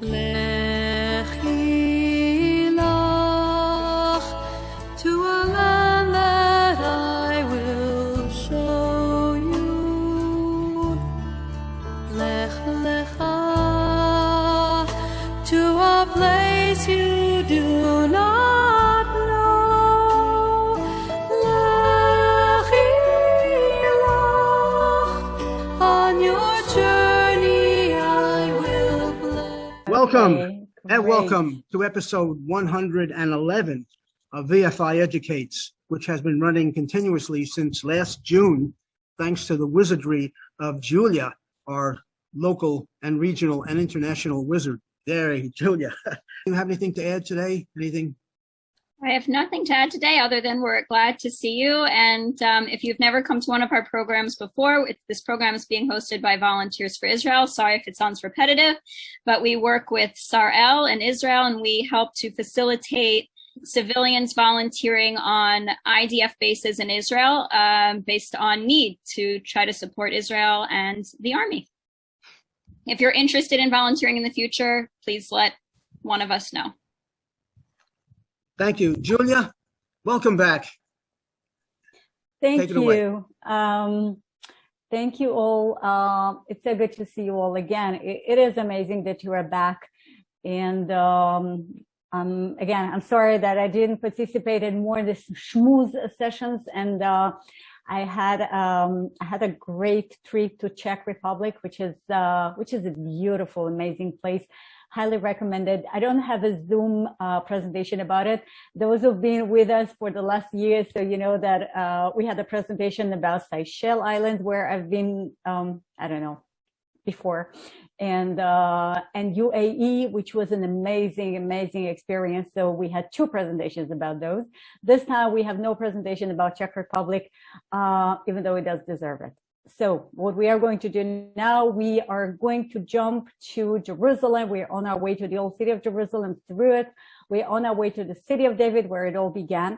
Lechi lach to a land that I will show you. Lech lecha to a place you do not know. Lechi lach on your journey I will bless. Welcome Okay, and great. welcome to episode 111 of VFI Educates, which has been running continuously since last June, thanks to the wizardry of Julia, our local and regional and international wizard. There, Julia. Do you have anything to add today? Anything? I have nothing to add today other than we're glad to see you. And if you've never come to one of our programs before, this program is being hosted by Volunteers for Israel. Sorry if it sounds repetitive, but we work with Sarel in Israel, and we help to facilitate civilians volunteering on IDF bases in Israel based on need to try to support Israel and the Army. If you're interested in volunteering in the future, please let one of us know. Thank you. Julia, welcome back. Thank Take it away. you. Thank you all. It's so good to see you all again. It is amazing that you are back. And again, I'm sorry that I didn't participate in more of the schmooze sessions. And I had a great trip to Czech Republic, which is a beautiful, amazing place. Highly recommended. I don't have a Zoom presentation about it. Those who've been with us for the last year, so you know that we had a presentation about Seychelles Islands, where I've been, before, and UAE, which was an amazing experience. So we had two presentations about those. This time we have no presentation about Czech Republic, even though it does deserve it. So what we are going to do now, we are going to jump to Jerusalem. We're on our way to the old city of Jerusalem, through it. We're on our way to the city of David, where it all began.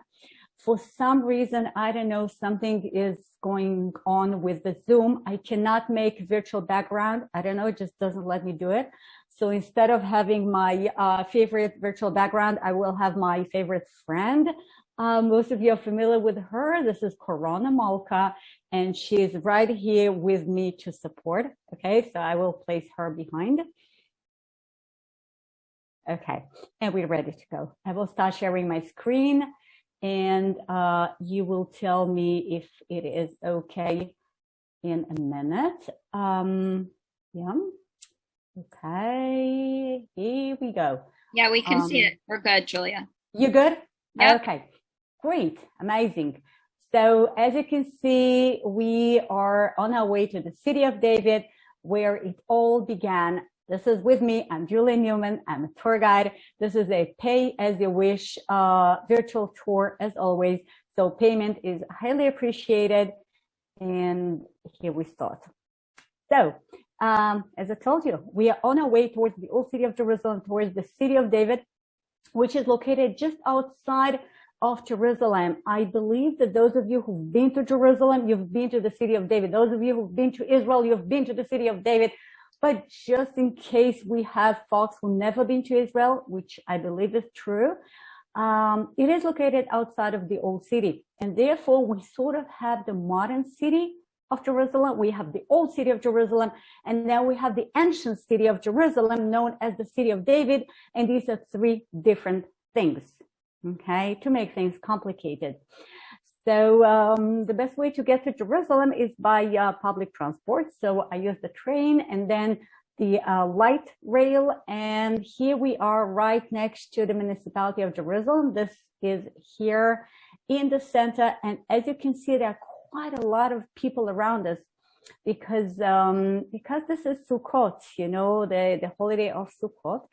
For some reason, I don't know, something is going on with the Zoom. I cannot make virtual background. I don't know, it just doesn't let me do it. So instead of having my favorite virtual background, I will have my favorite friend. Most of you are familiar with her. This is Corona Malka, and she's right here with me to support. Okay, so I will place her behind. Okay, and we're ready to go. I will start sharing my screen, and you will tell me if it is okay in a minute. Yeah. Okay, here we go. Yeah, we can see it. We're good, Julia. You good? Yep. Okay, great, amazing. So as you can see, we are on our way to the city of David, where it all began. This is with me. I'm Julia Newman. I'm a tour guide. This is a pay-as-you-wish virtual tour, as always. So payment is highly appreciated. And here we start. So as I told you, we are on our way towards the old city of Jerusalem, towards the city of David, which is located just outside of Jerusalem. I believe that those of you who've been to Jerusalem, you've been to the city of David. Those of you who've been to Israel, you've been to the city of David. But just in case we have folks who've never been to Israel, which I believe is true, it is located outside of the old city. And therefore, we sort of have the modern city of Jerusalem. We have the old city of Jerusalem, and now we have the ancient city of Jerusalem, known as the city of David. And these are three different things, okay, to make things complicated. So the best way to get to Jerusalem is by public transport. So I use the train and then the light rail. And here we are right next to the municipality of Jerusalem. This is here in the center. And as you can see, there are quite a lot of people around us because this is Sukkot, you know, the holiday of Sukkot.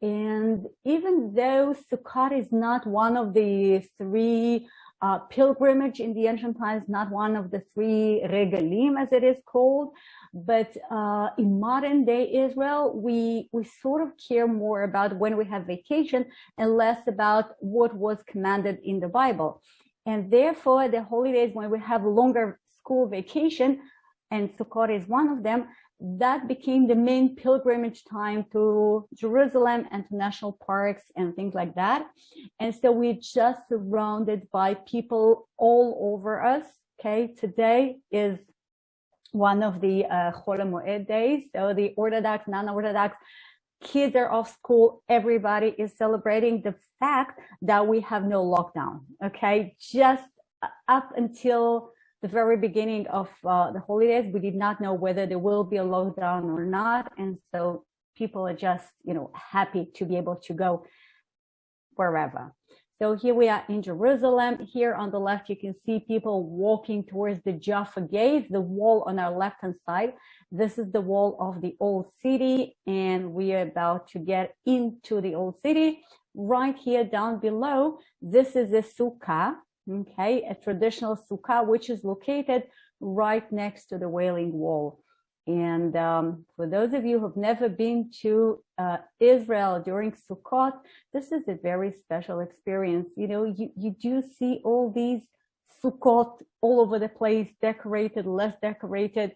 And even though Sukkot is not one of the three pilgrimage in the ancient times, not one of the three regalim, as it is called, but in modern day Israel, we sort of care more about when we have vacation and less about what was commanded in the Bible. And therefore, the holidays when we have longer school vacation, and Sukkot is one of them, that became the main pilgrimage time to Jerusalem and to national parks and things like that. And so we're just surrounded by people all over us. Okay, today is one of the Chol HaMoed days. So the Orthodox, non-Orthodox, kids are off school. Everybody is celebrating the fact that we have no lockdown. Okay, just up until the very beginning of the holidays, we did not know whether there will be a lockdown or not. And so people are just, happy to be able to go wherever. So here we are in Jerusalem. Here on the left, you can see people walking towards the Jaffa Gate, the wall on our left-hand side. This is the wall of the old city, and we are about to get into the old city. Right here down below, this is a sukkah, okay, a traditional sukkah, which is located right next to the Wailing Wall. And for those of you who have never been to Israel during Sukkot, this is a very special experience. You do see all these Sukkot all over the place, decorated, less decorated.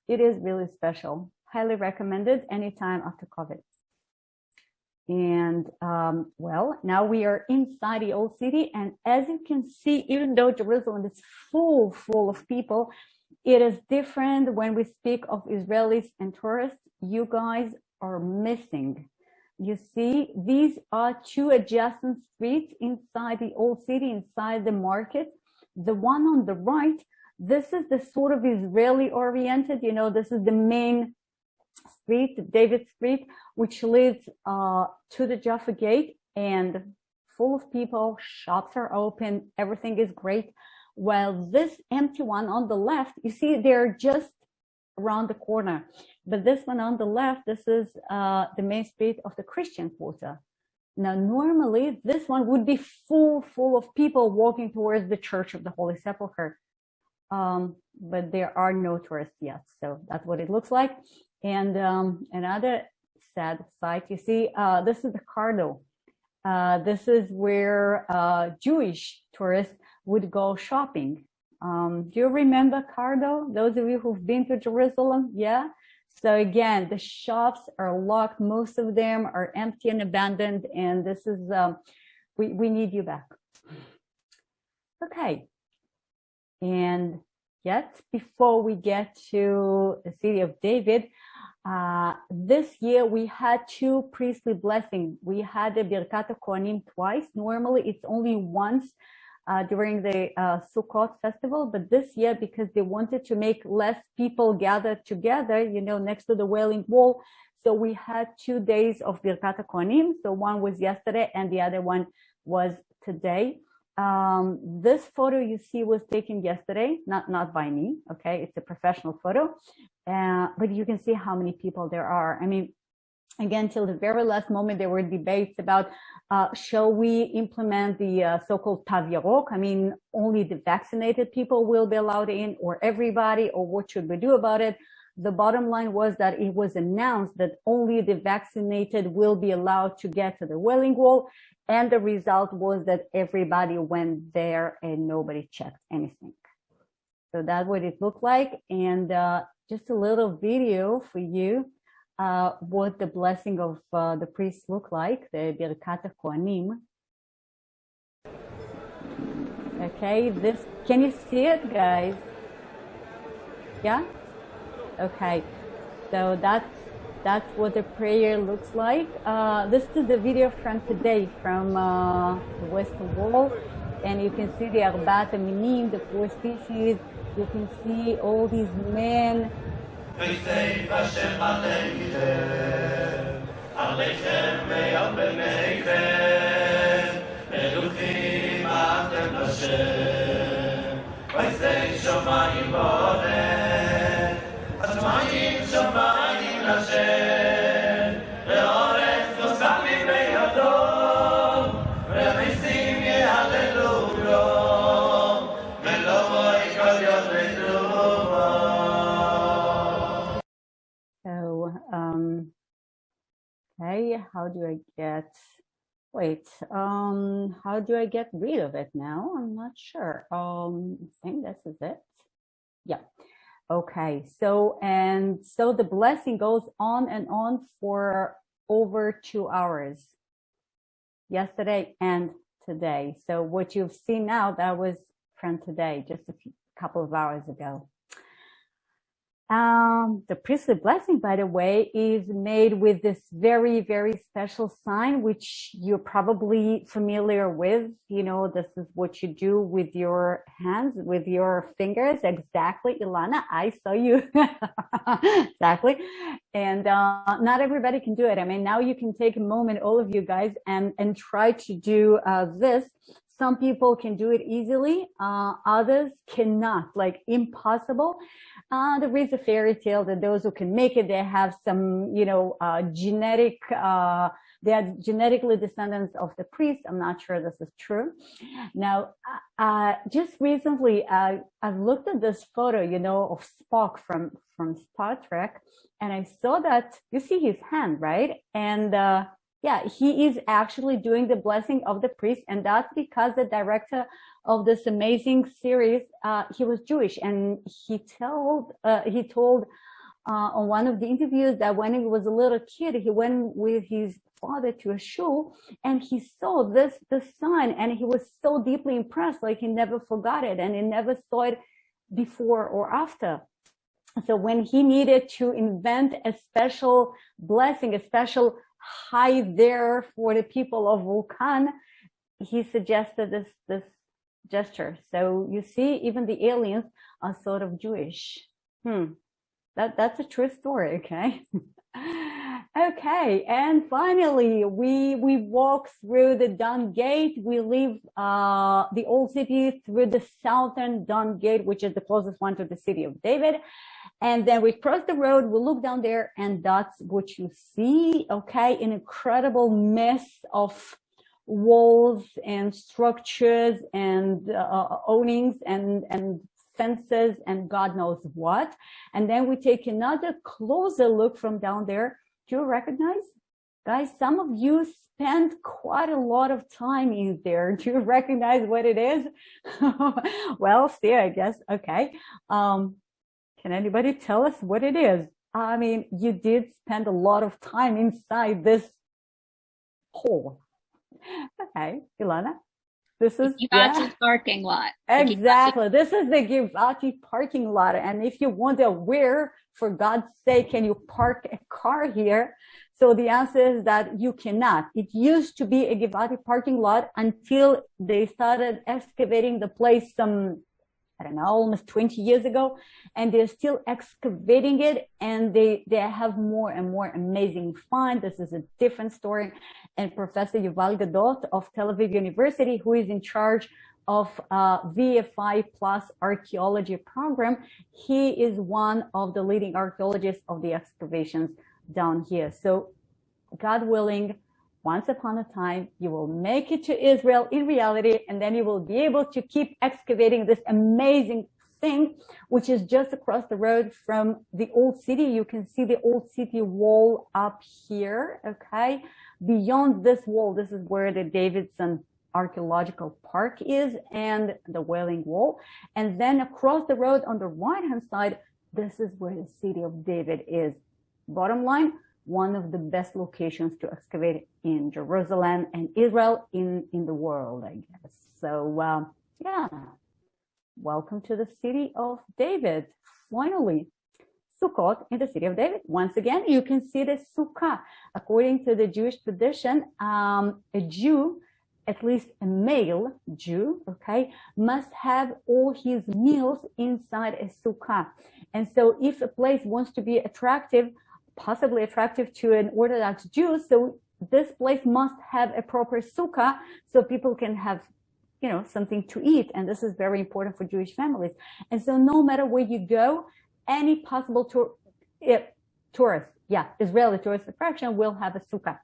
It is really special. Highly recommended anytime after COVID. And well, now we are inside the old city. And as you can see, even though Jerusalem is full of people, it is different when we speak of Israelis and tourists. You guys are missing. You see, these are two adjacent streets inside the old city, inside the market. The one on the right, this is the sort of Israeli oriented, this is the main street, David Street, which leads to the Jaffa Gate, and full of people, shops are open, everything is great. While this empty one on the left, you see they're just around the corner. But this one on the left, this is the main street of the Christian quarter. Now, normally this one would be full of people walking towards the Church of the Holy Sepulchre. But there are no tourists yet. So that's what it looks like. And another sad sight, you see, this is the Cardo. This is where Jewish tourists would go shopping. Do you remember Cardo? Those of you who've been to Jerusalem? Yeah. So again, the shops are locked. Most of them are empty and abandoned. And this is, we need you back. Okay. And yet, before we get to the city of David, this year we had two priestly blessings. We had the Birkat HaKohanim twice. Normally, it's only once during the Sukkot festival, but this year, because they wanted to make less people gather together, next to the Wailing Wall, so we had 2 days of Birkat HaKohanim. So one was yesterday and the other one was today. This photo you see was taken yesterday, not by me, okay? It's a professional photo, but you can see how many people there are. I mean, again, till the very last moment, there were debates about, shall we implement the so-called Tav Yarok? I mean, only the vaccinated people will be allowed in, or everybody, or what should we do about it? The bottom line was that it was announced that only the vaccinated will be allowed to get to the Wailing Wall. And the result was that everybody went there and nobody checked anything. So that's what it looked like. And just a little video for you, what the blessing of the priests look like, the Birkat HaKohanim. Okay, this, can you see it, guys? Yeah? Okay, so that's what the prayer looks like. This is the video from today, from the Western Wall, and you can see the Arbat Aminim, the 4 species. You can see all these men. Okay, how do I get rid of it now? I'm not sure. I think this is it. Yeah. Okay, so the blessing goes on and on for over 2 hours, yesterday and today. So what you've seen now, that was from today, just a couple of hours ago. The priestly blessing, by the way, is made with this very, very special sign, which you're probably familiar with. You know, this is what you do with your hands, with your fingers. Exactly, Ilana, I saw you. Exactly. And not everybody can do it. I mean, now you can take a moment, all of you guys, and try to do this. Some people can do it easily, others cannot, like impossible. There is a fairy tale that those who can make it, they have some, you know, they are genetically descendants of the priest. I'm not sure this is true. Now, just recently, I've looked at this photo, you know, of Spock from Star Trek, and I saw that, you see his hand, right? And yeah, he is actually doing the blessing of the priest, and that's because the director of this amazing series, he was Jewish, and he told on one of the interviews that when he was a little kid, he went with his father to a shul, and he saw this sign, and he was so deeply impressed, like he never forgot it, and he never saw it before or after. So when he needed to invent a special blessing, a special high there for the people of Vulcan, he suggested this gesture. So you see, even the aliens are sort of Jewish. That's a true story, okay? Okay, and finally, we walk through the Dung Gate. We leave the old city through the southern Dung Gate, which is the closest one to the city of David. And then we cross the road, we look down there, and that's what you see, okay? An incredible mess of walls and structures and awnings and fences and God knows what. And then we take another closer look from down there. Do you recognize? Guys, some of you spent quite a lot of time in there. Do you recognize what it is? Well, see, I guess, okay. Can anybody tell us what it is? I mean, you did spend a lot of time inside this hole. Okay, Ilana, this is the Givati parking lot. Exactly. This is the Givati parking lot. And if you wonder where, for God's sake, can you park a car here? So the answer is that you cannot. It used to be a Givati parking lot until they started excavating the place some, I don't know, almost 20 years ago, and they're still excavating it, and they have more and more amazing finds. This is a different story. And Professor Yuval Gadot of Tel Aviv University, who is in charge of VFI Plus archaeology program, he is one of the leading archaeologists of the excavations down here. So God willing, once upon a time, you will make it to Israel in reality, and then you will be able to keep excavating this amazing thing, which is just across the road from the old city. You can see the old city wall up here, okay? Beyond this wall, this is where the Davidson Archaeological Park is, and the Wailing Wall. And then across the road on the right-hand side, this is where the city of David is. Bottom line, one of the best locations to excavate in Jerusalem and Israel in the world, I guess. So, yeah, welcome to the city of David. Finally, Sukkot in the city of David. Once again, you can see the Sukkah. According to the Jewish tradition, a Jew, at least a male Jew, okay, must have all his meals inside a Sukkah. And so if a place wants to be attractive, possibly attractive to an Orthodox Jew, so this place must have a proper sukkah so people can have, you know, something to eat. And this is very important for Jewish families. And so no matter where you go, any possible tourist, Israeli tourist attraction will have a sukkah.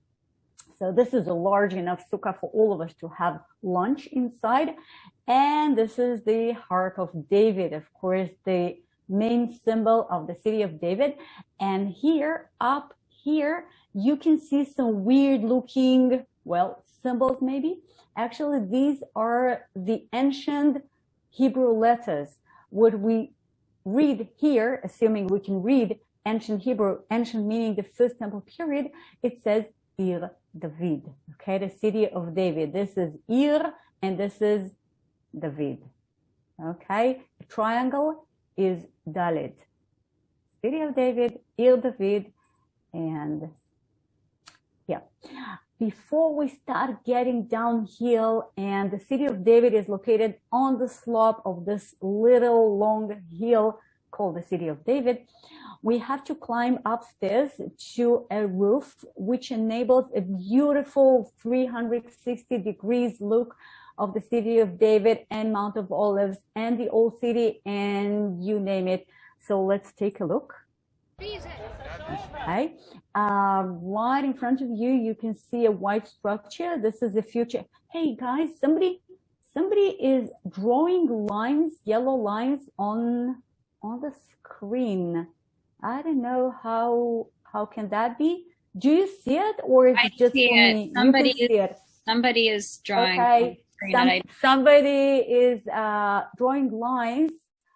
So this is a large enough sukkah for all of us to have lunch inside. And this is the Ark of David, of course, the main symbol of the city of David. And here, up here, you can see some weird looking, well, symbols maybe. Actually, these are the ancient Hebrew letters, what we read here, assuming we can read ancient Hebrew, ancient meaning the first temple period, it says Ir David, okay, the city of David. This is Ir and this is David, okay. The triangle is Dalet. City of David, Ir David, and yeah. Before we start getting downhill, and the city of David is located on the slope of this little long hill called the city of David, we have to climb upstairs to a roof which enables a beautiful 360 degrees look of the city of David and Mount of Olives and the old city and you name it. So let's take a look. Okay. Right in front of you, you can see a white structure. This is the future. Hey guys, somebody is drawing lines, yellow lines on the screen. I don't know how can that be? Do you see it, or is it just see me? it. Somebody is drawing. Okay. Somebody is drawing lines.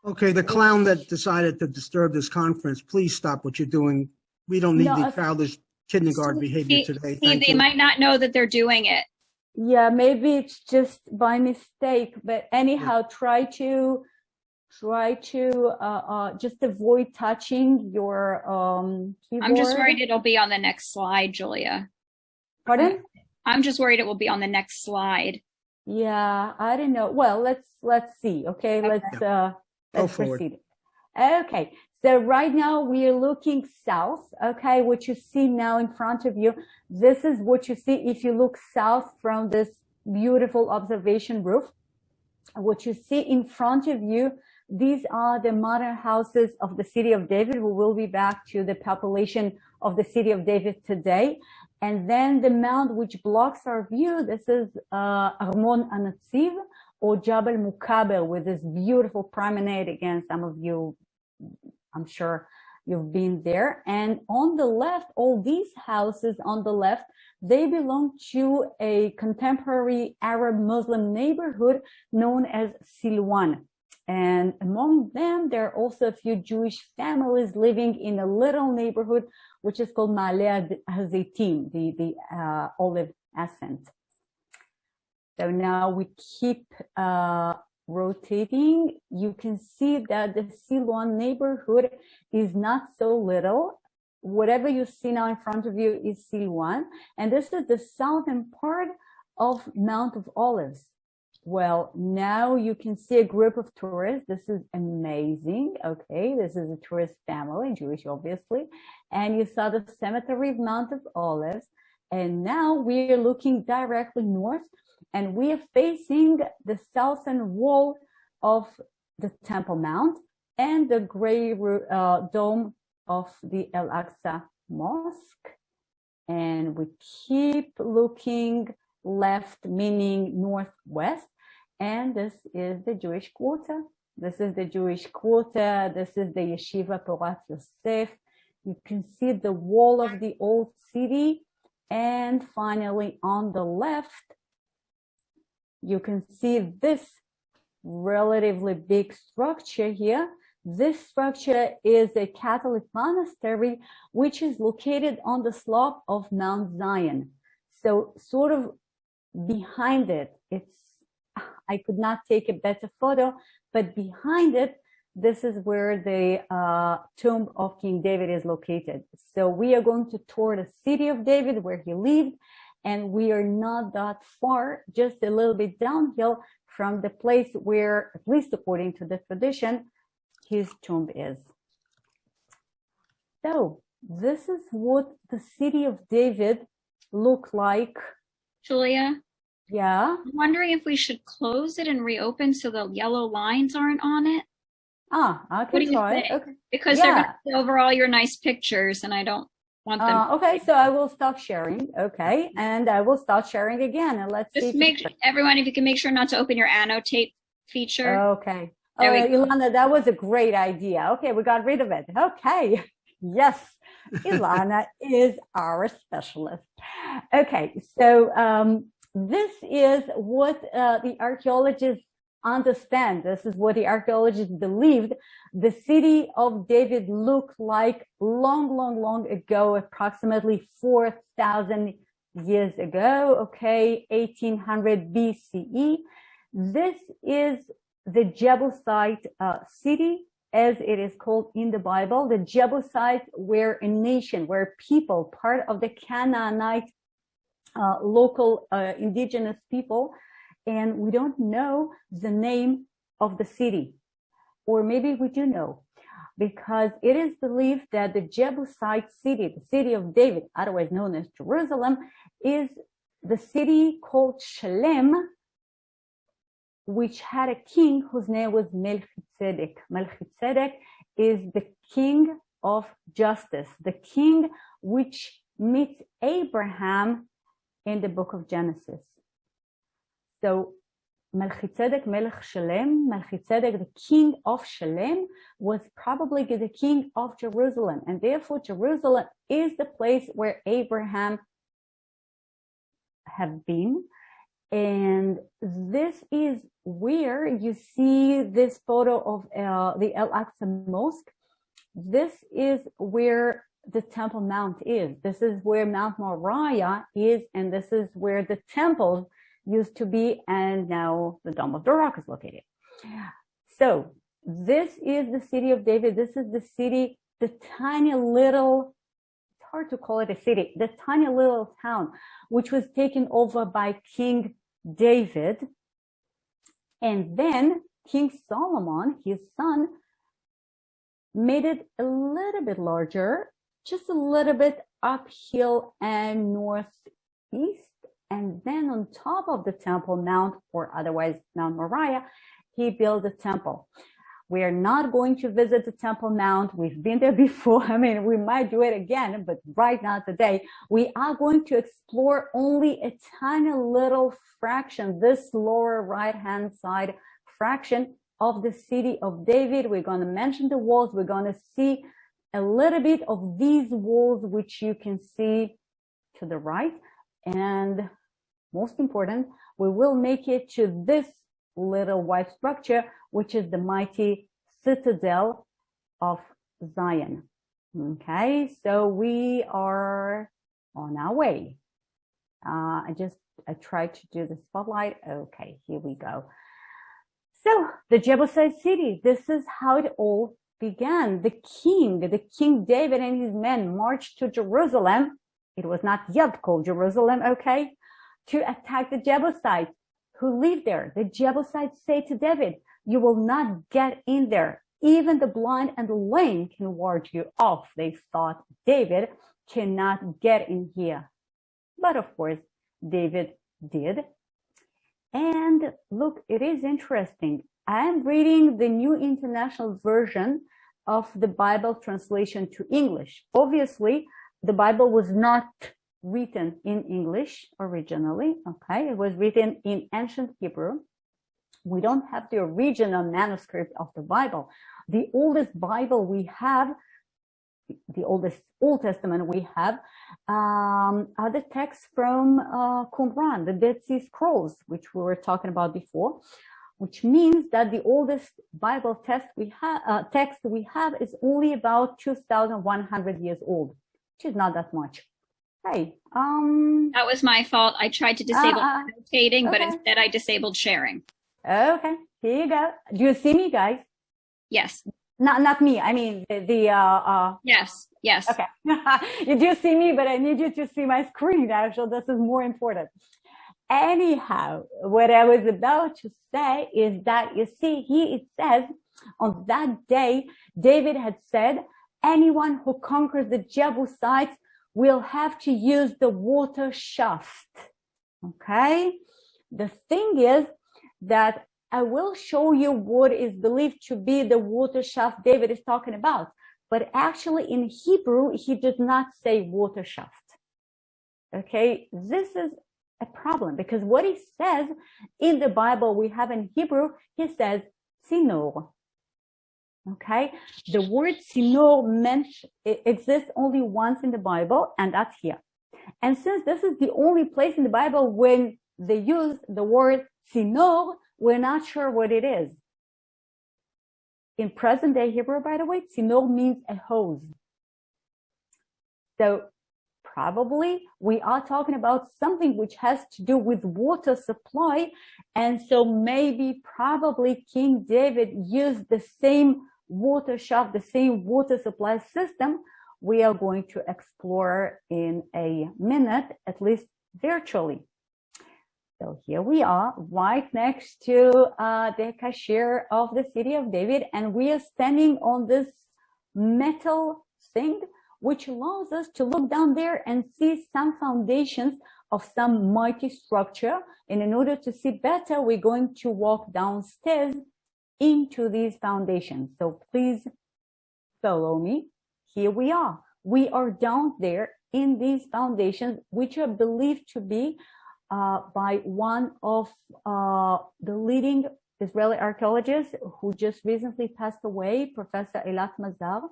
Okay, the clown that decided to disturb this conference, please stop what you're doing. We don't need the childish kindergarten behavior today. They might not know that they're doing it. Yeah, maybe it's just by mistake. But anyhow, try to just avoid touching your keyboard. I'm just worried it'll be on the next slide, Julia. Pardon? I'm just worried it will be on the next slide. Yeah, I don't know. Well, let's see. Okay, let's proceed. Okay, so right now we are looking south. Okay, what you see now in front of you, this is what you see if you look south from this beautiful observation roof. What you see in front of you, these are the modern houses of the city of David. We will be back to the population of the city of David today. And then the mount which blocks our view, this is Armon Anatziv, or Jabal Mukaber, with this beautiful promenade. Again, some of you, I'm sure you've been there. And on the left, all these houses on the left, they belong to a contemporary Arab Muslim neighborhood known as Silwan. And among them, there are also a few Jewish families living in a little neighborhood, which is called Ma'ale HaZeitim, the olive ascent. So now we keep rotating. You can see that the Silwan neighborhood is not so little. Whatever you see now in front of you is Silwan. And this is the southern part of Mount of Olives. Well, now you can see a group of tourists. This is amazing. Okay, this is a tourist family, Jewish, obviously. And you saw the cemetery of Mount of Olives. And now we are looking directly north, and we are facing the southern wall of the Temple Mount and the gray dome of the Al-Aqsa Mosque. And we keep looking left, meaning northwest, and this is the Jewish quarter. This is the Jewish quarter. This is the Yeshiva Porat Yosef. You can see the wall of the old city, and finally on the left, you can see this relatively big structure here. This structure is a Catholic monastery, which is located on the slope of Mount Zion. So sort of behind it, I could not take a better photo, but behind it, this is where the tomb of King David is located. So we are going to tour the city of David where he lived, and we are not that far, just a little bit downhill from the place where, at least according to the tradition, his tomb is. So this is what the city of David looked like. Julia? Yeah? I'm wondering if we should close it and reopen so the yellow lines aren't on it. I can try it. Okay. Because they're going to see over all your nice pictures, and I don't want them. Okay, so I will stop sharing. Okay, and I will start sharing again, and let's just see. Everyone, if you can make sure not to open your annotate feature. Okay. Ilana, that was a great idea. Okay, we got rid of it. Okay. Yes, Ilana is our specialist. Okay, so this is what the archaeologists understand, this is what the archaeologists believed, the city of David looked like long ago, approximately 4,000 years ago, okay, 1800 BCE. This is the Jebusite city, as it is called in the Bible. The Jebusites were a nation, were people, part of the Canaanite local indigenous people, and we don't know the name of the city, or maybe we do know, because it is believed that the Jebusite city, the city of David, otherwise known as Jerusalem, is the city called Shalem, which had a king whose name was Melchizedek. Melchizedek is the king of justice, the king which meets Abraham in the book of Genesis. So Melchizedek, Melech Shalem, Melchizedek, the king of Shalem, was probably the king of Jerusalem. And therefore, Jerusalem is the place where Abraham have been. And this is where you see this photo of the Al-Aqsa Mosque. This is where the Temple Mount is. This is where Mount Moriah is, and this is where the temple used to be, and now the Dome of the Rock is located. So this is the city of David. This is the city, the tiny little, it's hard to call it a city, the tiny little town, which was taken over by King David. And then King Solomon, his son, made it a little bit larger, just a little bit uphill and northeast. And then on top of the Temple Mount, or otherwise Mount Moriah, he built a temple. We are not going to visit the Temple Mount. We've been there before. I mean, we might do it again, but right now today, we are going to explore only a tiny little fraction, this lower right-hand side fraction of the city of David. We're going to mention the walls. We're going to see a little bit of these walls, which you can see to the right. And most important, we will make it to this little white structure, which is the mighty citadel of Zion. Okay, so we are on our way. I tried to do the spotlight. Okay, here we go. So the Jebusite city, this is how it all began. The King David and his men marched to Jerusalem. It was not yet called Jerusalem, okay, to attack the Jebusites who lived there. The Jebusites say to David, you will not get in there. Even the blind and the lame can ward you off. They thought David cannot get in here. But of course, David did. And look, it is interesting. I am reading the New International Version of the Bible translation to English. Obviously, the Bible was not written in English originally, okay? It was written in ancient Hebrew. We don't have the original manuscript of the Bible. The oldest Bible we have, the oldest Old Testament we have, are the texts from Qumran, the Dead Sea Scrolls, which we were talking about before, which means that the oldest Bible text we have is only about 2,100 years old, which is not that much. Hey, that was my fault. I tried to disable notating, but instead I disabled sharing. Okay, here you go. Do you see me, guys? Yes. Not me. I mean Yes. Okay. You do see me, but I need you to see my screen. Actually, this is more important. Anyhow, what I was about to say is that, you see, here it says, on that day, David had said, anyone who conquers the Jebusites will have to use the water shaft. Okay? The thing is that I will show you what is believed to be the water shaft David is talking about. But actually in Hebrew, he does not say water shaft. Okay? This is a problem because what he says in the Bible we have in Hebrew, he says tzinor. Okay? The word tzinor exists only once in the Bible, and that's here. And since this is the only place in the Bible when they use the word tzinor, we're not sure what it is. In present day Hebrew, by the way, tzinor means a hose. So probably we are talking about something which has to do with water supply. And so maybe probably King David used the same water shaft, the same water supply system. We are going to explore in a minute, at least virtually. So here we are, right next to the cashier of the city of David, and we are standing on this metal thing, which allows us to look down there and see some foundations of some mighty structure. And in order to see better, we're going to walk downstairs into these foundations. So please follow me. Here we are. We are down there in these foundations, which are believed to be by one of the leading Israeli archaeologists who just recently passed away, Professor Eilat Mazar,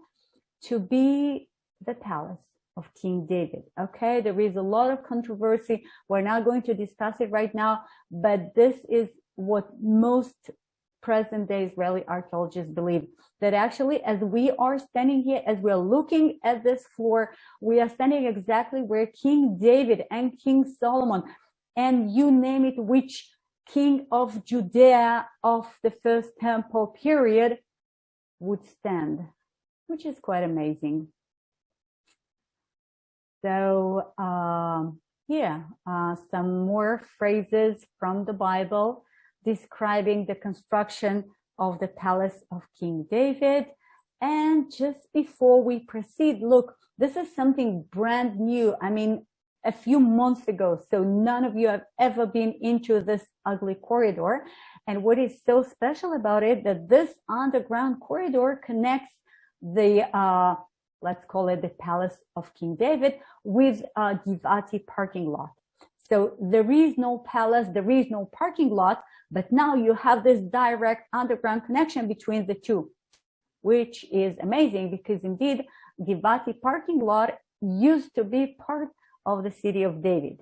to be the palace of King David. Okay, there is a lot of controversy. We're not going to discuss it right now, but this is what most present-day Israeli archaeologists believe, that actually as we are standing here, as we're looking at this floor, we are standing exactly where King David and King Solomon, and you name it, which king of Judea of the First Temple period would stand, which is quite amazing. So some more phrases from the Bible describing the construction of the palace of King David. And just before we proceed, look, this is something brand new. I mean, a few months ago, so none of you have ever been into this ugly corridor. And what is so special about it, that this underground corridor connects the let's call it the palace of King David with Givati parking lot. So there is no palace, there is no parking lot, but now you have this direct underground connection between the two, which is amazing because indeed Givati parking lot used to be part of the city of David.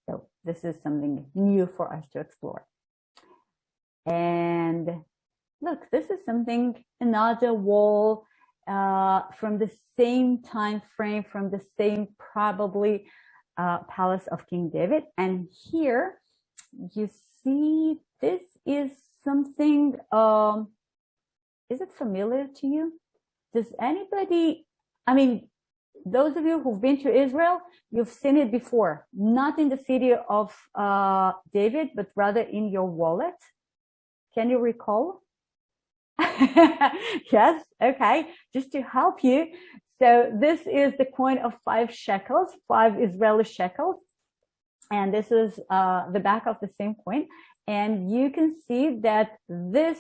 So this is something new for us to explore. And look, this is something, another wall from the same time frame, from the same probably palace of King David. And here you see this is something, is it familiar to you? Does anybody, I mean, those of you who've been to Israel, you've seen it before, not in the city of David, but rather in your wallet. Can you recall? Yes, okay, just to help you. So this is the coin of 5 shekels, 5 Israeli shekels. And this is the back of the same coin. And you can see that this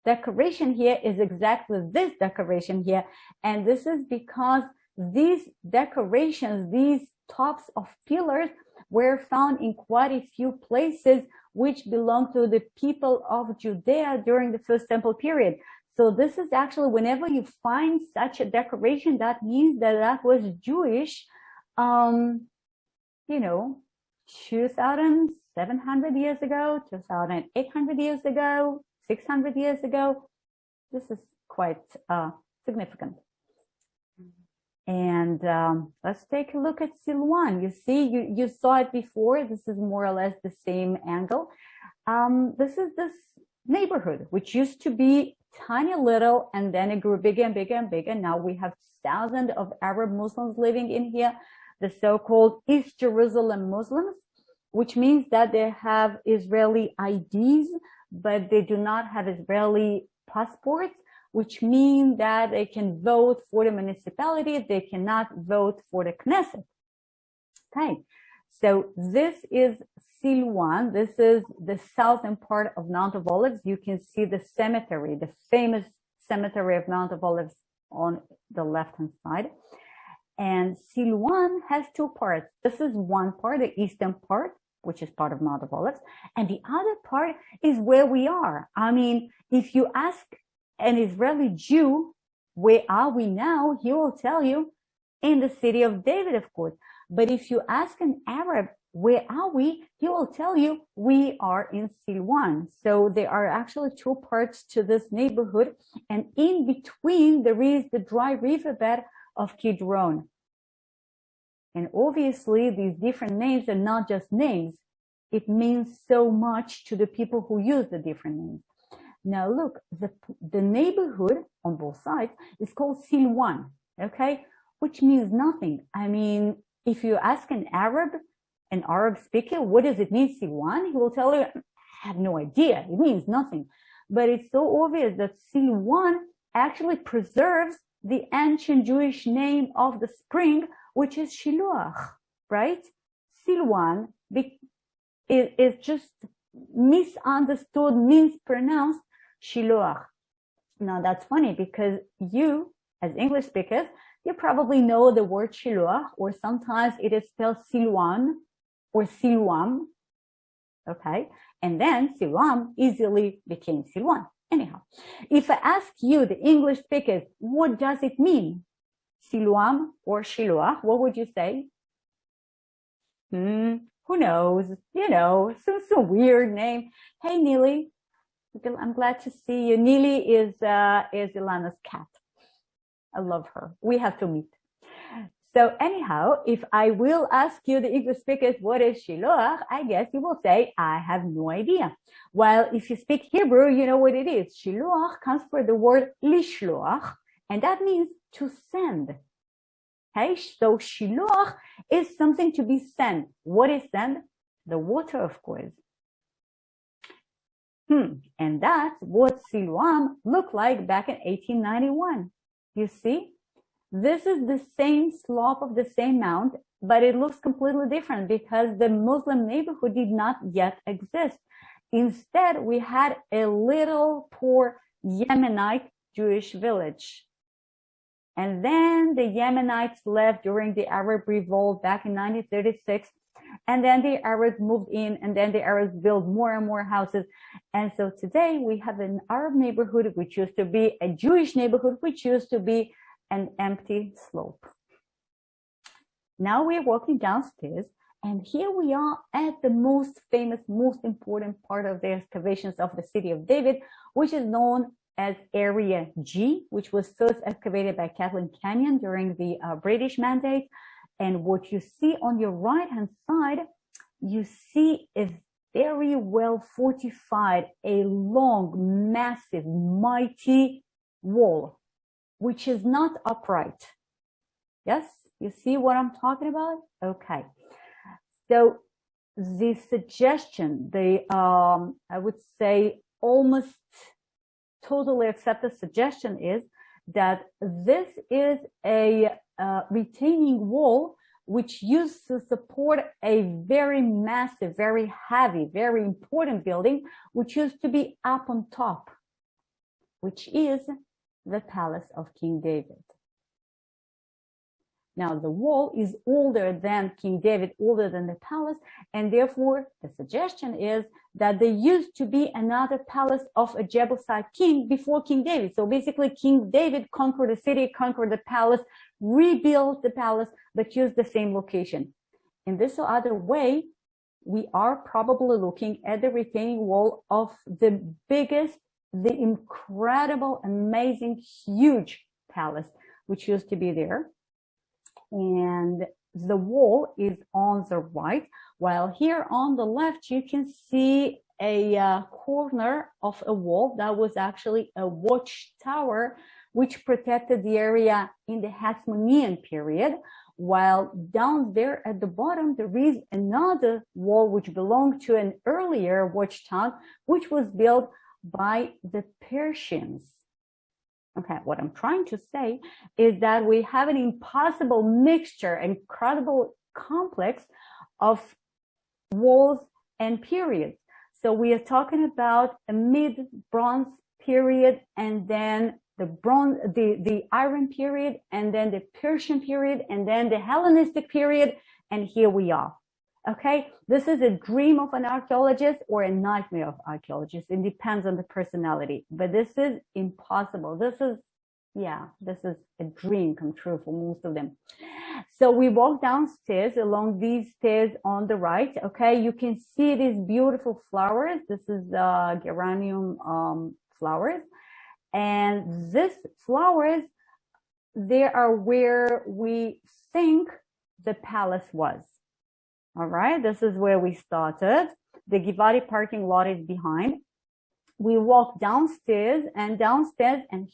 decoration here is exactly this decoration here. And this is because these decorations, these tops of pillars, were found in quite a few places which belong to the people of Judea during the First Temple period. So this is actually, whenever you find such a decoration, that means that that was Jewish, 2,700 years ago, 2,800 years ago, 600 years ago. This is quite significant. And let's take a look at Silwan. You see, you saw it before. This is more or less the same angle. This is this neighborhood, which used to be tiny little, and then it grew bigger and bigger and bigger. Now we have thousands of Arab Muslims living in here, the so-called East Jerusalem Muslims, which means that they have Israeli IDs, but they do not have Israeli passports, which mean that they can vote for the municipality, they cannot vote for the Knesset. Okay, so this is Silwan. This is the southern part of Mount of Olives. You can see the cemetery, the famous cemetery of Mount of Olives on the left-hand side. And Silwan has 2 parts. This is one part, the eastern part, which is part of Mount of Olives. And the other part is where we are. I mean, if you ask an Israeli Jew, where are we now? He will tell you in the city of David, of course. But if you ask an Arab, where are we? He will tell you we are in Silwan. So there are actually two parts to this neighborhood. And in between, there is the dry riverbed of Kidron. And obviously, these different names are not just names. It means so much to the people who use the different names. Now look, the neighborhood on both sides is called Silwan, okay? Which means nothing. I mean, if you ask an Arab speaker, what does it mean, Silwan? He will tell you, I have no idea. It means nothing. But it's so obvious that Silwan actually preserves the ancient Jewish name of the spring, which is Shiloach, right? Silwan is just misunderstood, mispronounced Shiloach. Now that's funny because you, as English speakers, you probably know the word Shiloach, or sometimes it is spelled Silwan or Silwam, okay? And then Silwam easily became Silwan. Anyhow, if I ask you, the English speakers, what does it mean? Silwam or Shiloach, what would you say? Who knows? You know, some weird name. Hey, Neely, I'm glad to see you. Neely is Ilana's cat. I love her. We have to meet. So anyhow, if I will ask you, the English speakers, what is Shiloach, I guess you will say, I have no idea. While if you speak Hebrew, you know what it is. Shiloach comes from the word lishloach, and that means to send. Okay, so Shiloach is something to be sent. What is sent? The water, of course. And that's what Silwam looked like back in 1891. You see? This is the same slope of the same mount, but it looks completely different because the Muslim neighborhood did not yet exist. Instead, we had a little poor Yemenite Jewish village. And then the Yemenites left during the Arab Revolt back in 1936. And then the Arabs moved in, and then the Arabs built more and more houses. And so today we have an Arab neighborhood, which used to be a Jewish neighborhood, which used to be an empty slope. Now we're walking downstairs, and here we are at the most famous, most important part of the excavations of the city of David, which is known as Area G, which was first excavated by Kathleen Canyon during the British Mandate. And what you see on your right-hand side, you see a very well fortified, a long, massive, mighty wall, which is not upright. Yes, you see what I'm talking about? Okay. So the suggestion, I would say almost totally accepted suggestion is that this is a retaining wall which used to support a very massive, very heavy, very important building, which used to be up on top, which is the palace of King David. Now, the wall is older than King David, older than the palace, and therefore the suggestion is that there used to be another palace of a Jebusite king before King David. So basically, King David conquered the city, conquered the palace, rebuilt the palace, but used the same location. In this or other way, we are probably looking at the retaining wall of the biggest, the incredible, amazing, huge palace, which used to be there. And the wall is on the right, while here on the left, you can see a corner of a wall that was actually a watchtower, which protected the area in the Hasmonean period, while down there at the bottom, there is another wall which belonged to an earlier watchtower, which was built by the Persians. Okay, what I'm trying to say is that we have an impossible mixture, incredible complex of walls and periods. So we are talking about a mid-bronze period, and then the Iron period, and then the Persian period, and then the Hellenistic period, and here we are. Okay, this is a dream of an archaeologist or a nightmare of archaeologists. It depends on the personality, but this is impossible. This is a dream come true for most of them. So we walk downstairs along these stairs on the right. Okay, you can see these beautiful flowers. This is geranium flowers, and these flowers, they are where we think the palace was. All right, this is where we started. The Givati parking lot is behind. We walk downstairs, and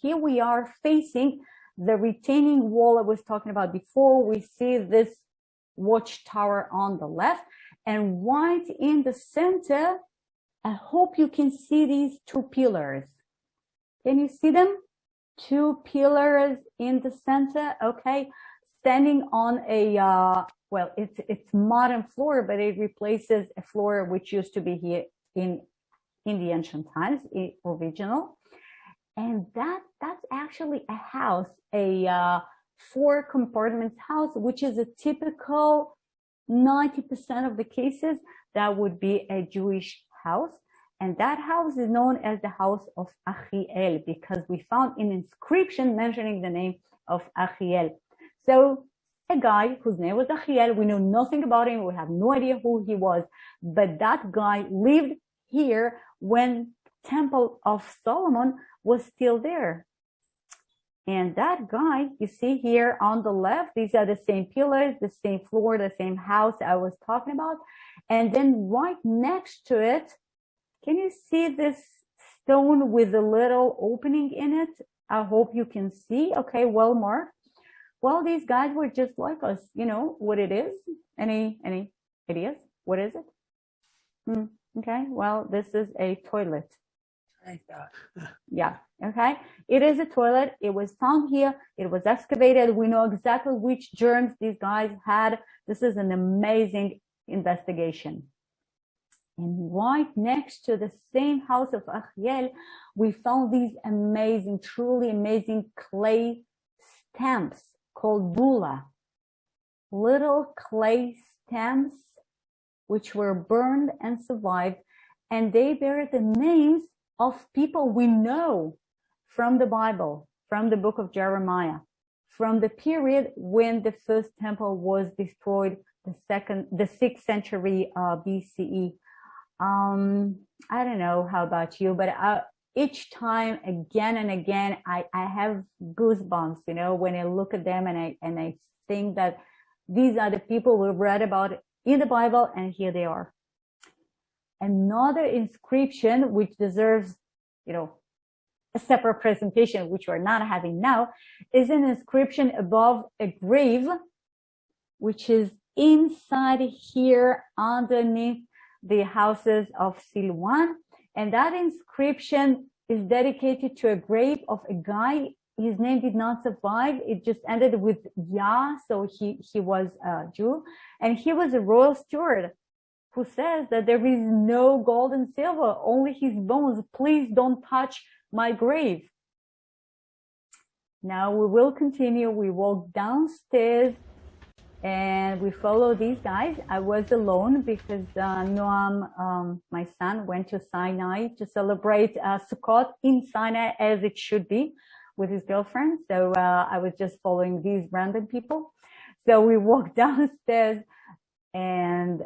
here we are facing the retaining wall I was talking about before. We see this watchtower on the left, and right in the center, I hope you can see these two pillars. Can you see them? Two pillars in the center, okay, standing on a, well, it's modern floor, but it replaces a floor which used to be here in the ancient times, original. And that's actually a house, a 4 compartments house, which is a typical 90% of the cases that would be a Jewish house. And that house is known as the house of Achiel because we found an inscription mentioning the name of Achiel. So a guy whose name was Achiel, we know nothing about him, we have no idea who he was, but that guy lived here when Temple of Solomon was still there. And that guy, you see here on the left, these are the same pillars, the same floor, the same house I was talking about. And then right next to it, can you see this stone with a little opening in it? I hope you can see. Okay, well marked. Well, these guys were just like us. You know what it is? Any ideas? What is it? Okay, well, this is a toilet. Yeah, okay. It is a toilet. It was found here. It was excavated. We know exactly which germs these guys had. This is an amazing investigation. And right next to the same house of Achiel, we found these amazing, truly amazing clay stamps called bula. Little clay stamps which were burned and survived, and they bear the names of people we know from the Bible, from the book of Jeremiah, from the period when the first temple was destroyed, the 6th century BCE. I don't know how about you, but each time, again and again, I have goosebumps, you know, when I look at them and I think that these are the people we read about in the Bible, and here they are. Another inscription which deserves, you know, a separate presentation, which we're not having now, is an inscription above a grave, which is inside here underneath the houses of Silwan. And that inscription is dedicated to a grave of a guy. His name did not survive. It just ended with Yah, so he was a Jew. And he was a royal steward who says that there is no gold and silver, only his bones. Please don't touch my grave. Now we will continue. We walk downstairs and we follow these guys. I was alone because Noam, my son, went to Sinai to celebrate Sukkot in Sinai as it should be with his girlfriend. So I was just following these random people. So we walk downstairs, and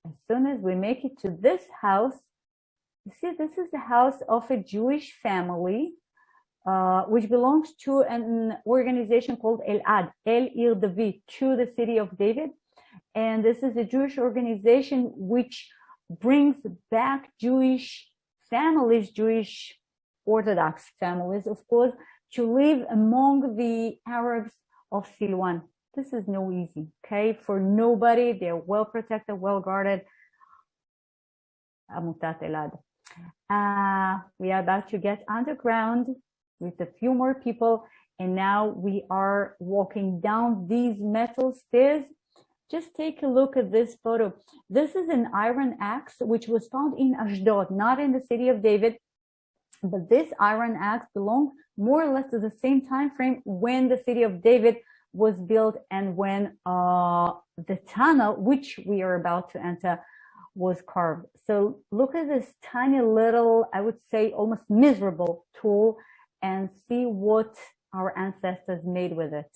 as soon as we make it to this house, you see, this is the house of a Jewish family, which belongs to an organization called Elad, El Ir David, to the city of David. And this is a Jewish organization which brings back Jewish families, Jewish Orthodox families, of course, to live among the Arabs of Silwan. This is no easy, okay? For nobody, they're well protected, well guarded. Amutat Elad. We are about to get underground with a few more people, and now we are walking down these metal stairs. Just take a look at this photo. This is an iron axe which was found in Ashdod, not in the city of David, but this iron axe belonged more or less to the same time frame when the city of David was built and when the tunnel, which we are about to enter, was carved. So look at this tiny little, I would say almost miserable tool, and see what our ancestors made with it.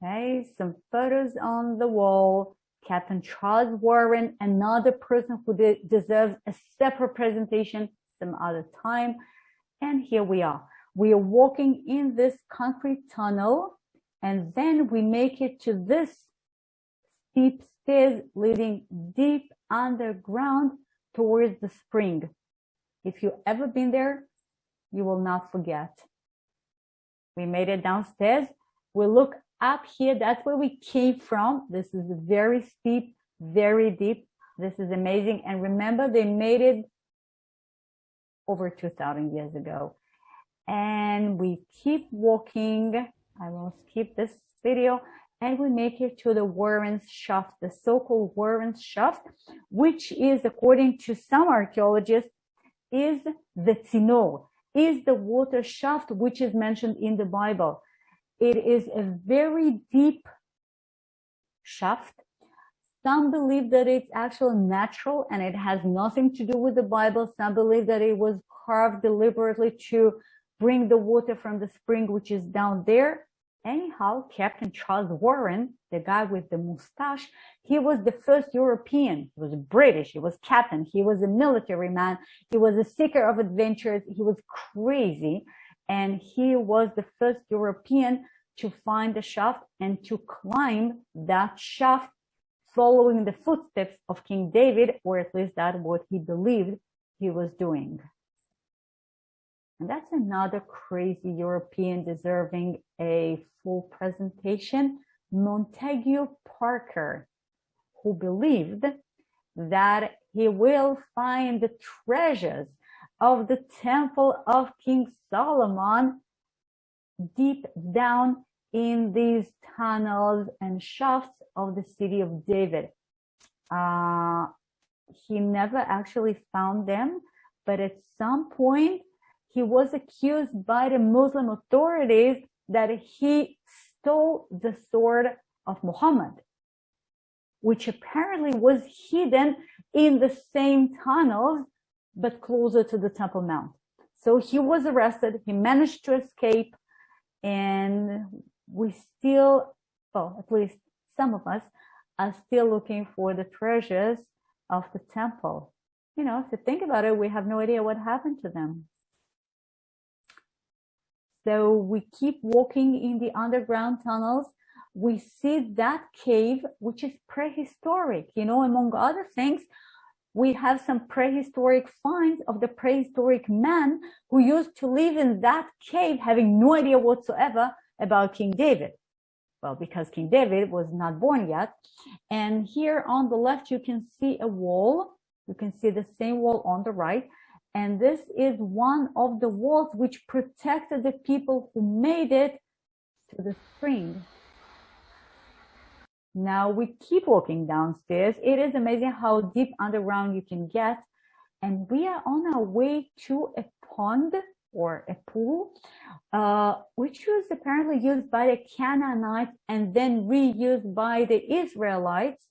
Okay, some photos on the wall. Captain Charles Warren, another person who deserves a separate presentation some other time. And here we are. We are walking in this concrete tunnel, and then we make it to this steep stairs leading deep underground towards the spring. If you've ever been there, you will not forget. We made it downstairs. We look up here. That's where we came from. This is very steep, very deep. This is amazing. And remember, they made it over 2,000 years ago. And we keep walking. I will skip this video. And we make it to the Warren's Shaft, the so-called Warren's Shaft, which is, according to some archaeologists, is the Tzinor, is the water shaft which is mentioned in the Bible. It is a very deep shaft. Some believe that it's actually natural and it has nothing to do with the Bible. Some believe that it was carved deliberately to bring the water from the spring, which is down there. Anyhow, Captain Charles Warren, the guy with the mustache, he was the first European. He was British. He was captain. He was a military man. He was a seeker of adventures. He was crazy. And he was the first European to find the shaft and to climb that shaft, following the footsteps of King David, or at least that's what he believed he was doing. And that's another crazy European deserving a full presentation, Montague Parker, who believed that he will find the treasures of the temple of King Solomon deep down in these tunnels and shafts of the city of David. He never actually found them, but at some point, he was accused by the Muslim authorities that he stole the sword of Muhammad, which apparently was hidden in the same tunnels, but closer to the Temple Mount. So he was arrested. He managed to escape. And we still, well, at least some of us are still looking for the treasures of the temple. You know, if you think about it, we have no idea what happened to them. So we keep walking in the underground tunnels. We see that cave, which is prehistoric. You know, among other things, we have some prehistoric finds of the prehistoric man who used to live in that cave, having no idea whatsoever about King David. Well, because King David was not born yet. And here on the left, you can see a wall. You can see the same wall on the right. And this is one of the walls which protected the people who made it to the spring. Now we keep walking downstairs. It is amazing how deep underground you can get. And we are on our way to a pond or a pool, which was apparently used by the Canaanites and then reused by the Israelites.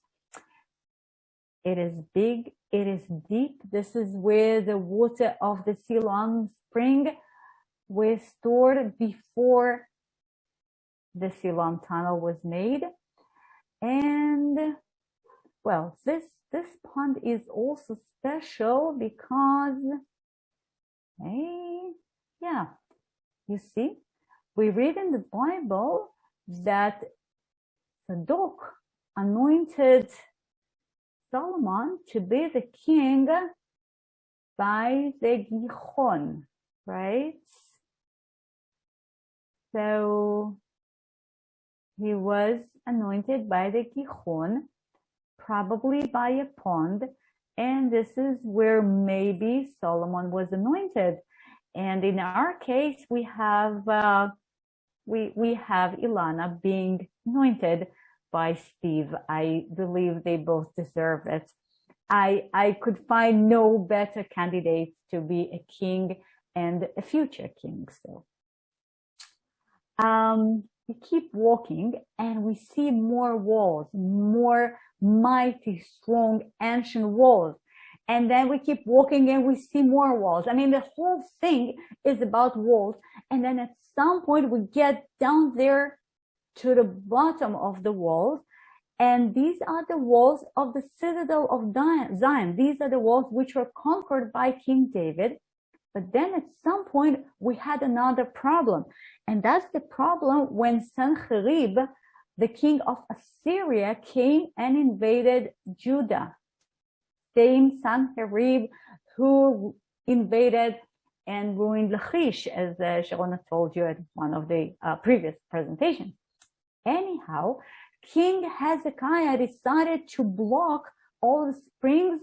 It is big. It is deep. This is where the water of the Siloam spring was stored before the Siloam tunnel was made. And well, this pond is also special because, yeah, you see, we read in the Bible that Zadok anointed Solomon to be the king by the Gihon, right? So he was anointed by the Gihon, probably by a pond, and this is where maybe Solomon was anointed. And in our case, we have Ilana being anointed by Steve. I believe they both deserve it. I could find no better candidates to be a king and a future king. So we keep walking and we see more walls, more mighty, strong, ancient walls. And then we keep walking and we see more walls. I mean, the whole thing is about walls. And then at some point we get down there to the bottom of the walls. And these are the walls of the citadel of Zion. These are the walls which were conquered by King David. But then at some point, we had another problem. And that's the problem when Sennacherib, the king of Assyria, came and invaded Judah. Same Sennacherib who invaded and ruined Lachish, as Sharona told you at one of the previous presentations. Anyhow, King Hezekiah decided to block all the springs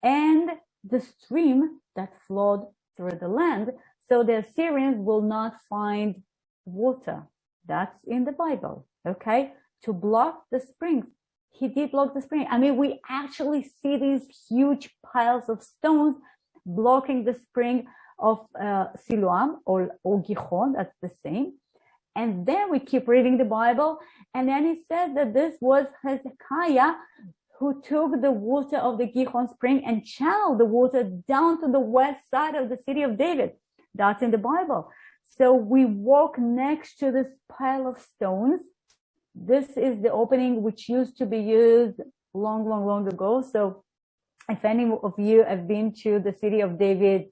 and the stream that flowed through the land, so the Assyrians will not find water. That's in the Bible, okay? To block the springs. He did block the spring. I mean, we actually see these huge piles of stones blocking the spring of Siloam or Gihon, that's the same. And then we keep reading the Bible, and then it says that this was Hezekiah who took the water of the Gihon spring and channeled the water down to the west side of the city of David. That's in the Bible. So we walk next to this pile of stones. This is the opening which used to be used long ago. So if any of you have been to the city of David,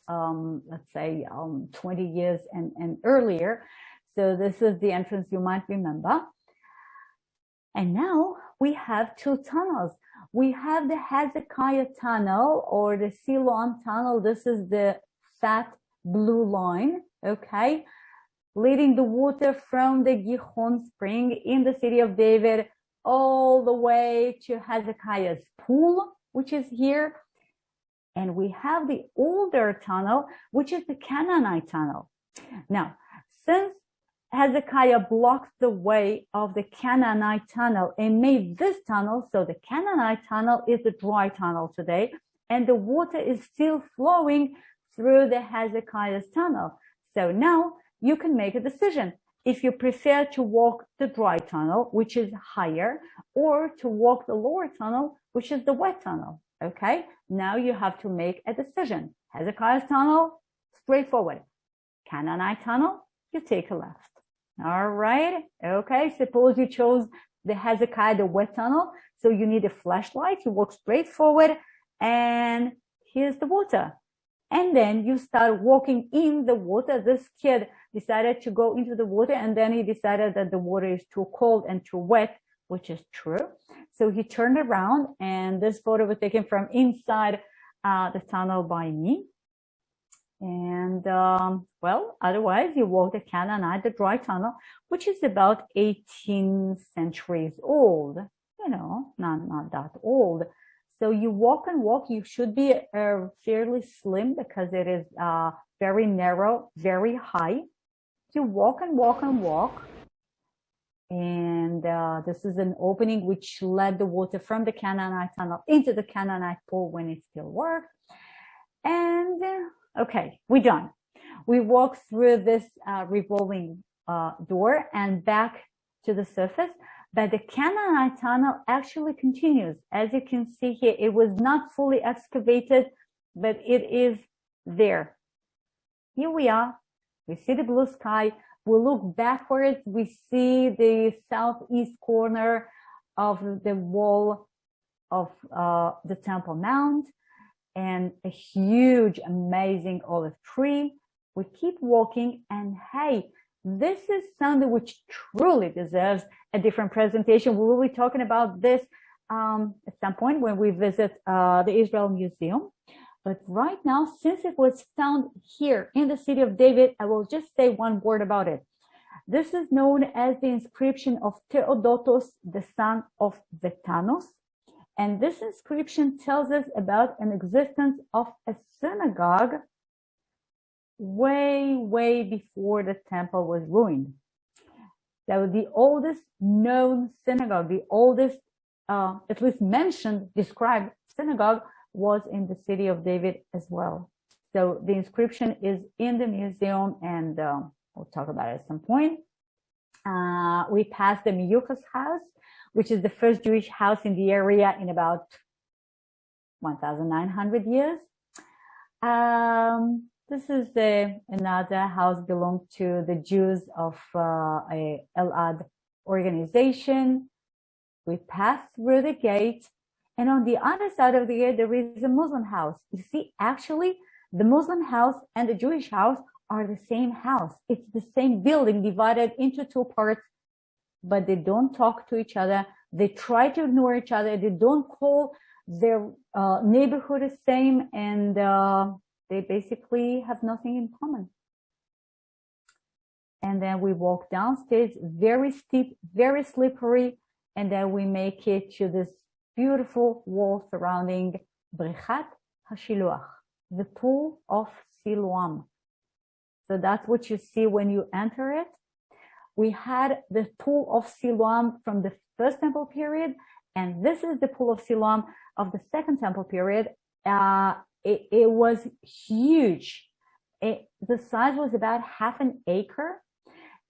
let's say 20 years and earlier, so this is the entrance you might remember. And now we have two tunnels. We have the Hezekiah tunnel or the Siloam tunnel. This is the fat blue line, okay, leading the water from the Gihon spring in the city of David all the way to Hezekiah's pool, which is here. And we have the older tunnel, which is the Canaanite tunnel. Now, since Hezekiah blocked the way of the Canaanite tunnel and made this tunnel, so the Canaanite tunnel is the dry tunnel today, and the water is still flowing through the Hezekiah's tunnel. So now you can make a decision if you prefer to walk the dry tunnel, which is higher, or to walk the lower tunnel, which is the wet tunnel. Okay, now you have to make a decision. Hezekiah's tunnel, straightforward. Canaanite tunnel, you take a left. All right, okay, suppose you chose the Hezekiah, the wet tunnel, so you need a flashlight, you walk straight forward, and here's the water. And then you start walking in the water. This kid decided to go into the water, and then he decided that the water is too cold and too wet, which is true. So he turned around, and this photo was taken from inside the tunnel by me. And, well, otherwise you walk the Canaanite, the dry tunnel, which is about 18 centuries old, you know, not that old. So you walk and walk. You should be fairly slim because it is very narrow, very high. You walk and walk and walk. And this is an opening which led the water from the Canaanite tunnel into the Canaanite pool when it still worked. And okay, we're done. We walk through this revolving door and back to the surface. But the Canaanite tunnel actually continues. As you can see here, it was not fully excavated, but it is there. Here we are. We see the blue sky. We look backwards. We see the southeast corner of the wall of the Temple Mount and a huge, amazing olive tree. We keep walking, and hey, this is something which truly deserves a different presentation. We will be talking about this at some point when we visit the Israel Museum. But right now, since it was found here in the city of David, I will just say one word about it. This is known as the inscription of Theodotos, the son of Vetanos. And this inscription tells us about an existence of a synagogue way before the temple was ruined. So the oldest known synagogue, the oldest, at least mentioned, described synagogue was in the city of David as well. So the inscription is in the museum, and we'll talk about it at some point. We passed the Miyuchas house, which is the first Jewish house in the area in about 1,900 years. This is another house belonged to the Jews of Elad organization. We pass through the gate, and on the other side of the gate, there is a Muslim house. You see, actually, the Muslim house and the Jewish house are the same house. It's the same building divided into two parts, but they don't talk to each other. They try to ignore each other. They don't call their neighborhood the same, and they basically have nothing in common. And then we walk downstairs, very steep, very slippery, and then we make it to this beautiful wall surrounding Brichat HaShiluach, the pool of Siloam. So that's what you see when you enter it. We had the pool of Siloam from the first temple period, and this is the pool of Siloam of the second temple period. It was huge. The size was about half an acre,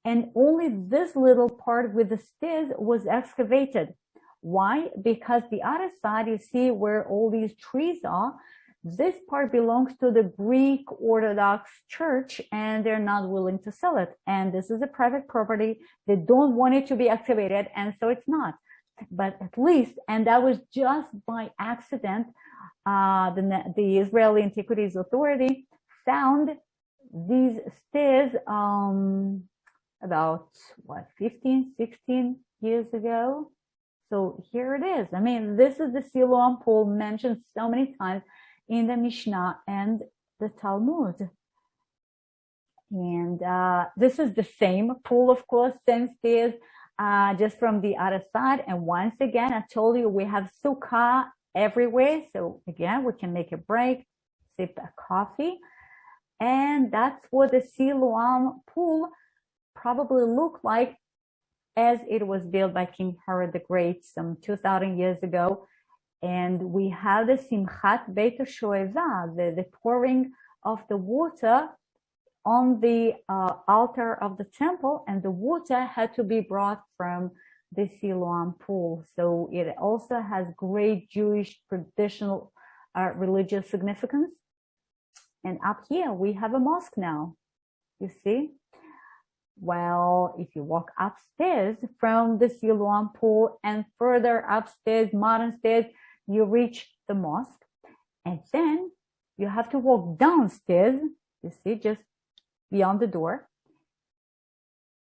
and only this little part with the stairs was excavated. Why? Because the other side, you see where all these trees are, this part belongs to the Greek Orthodox Church, and they're not willing to sell it. And this is a private property. They don't want it to be excavated, and so it's not. But at least, and that was just by accident, the Israeli Antiquities Authority found these stairs about, 15, 16 years ago. So here it is. I mean, this is the Siloam pool mentioned so many times in the Mishnah and the Talmud. And this is the same pool, of course, same stairs, just from the other side. And once again, I told you we have sukkah everywhere. So again, we can make a break, sip a coffee. And that's what the Siloam pool probably looked like as it was built by King Herod the Great some 2,000 years ago. And we have the Simchat Beit HaShoeva, the pouring of the water on the altar of the temple, and the water had to be brought from the Siloam pool. So it also has great Jewish traditional religious significance. And up here we have a mosque now, you see. Well, if you walk upstairs from the Siloam pool and further upstairs, modern stairs, you reach the mosque. And then you have to walk downstairs, you see, just beyond the door.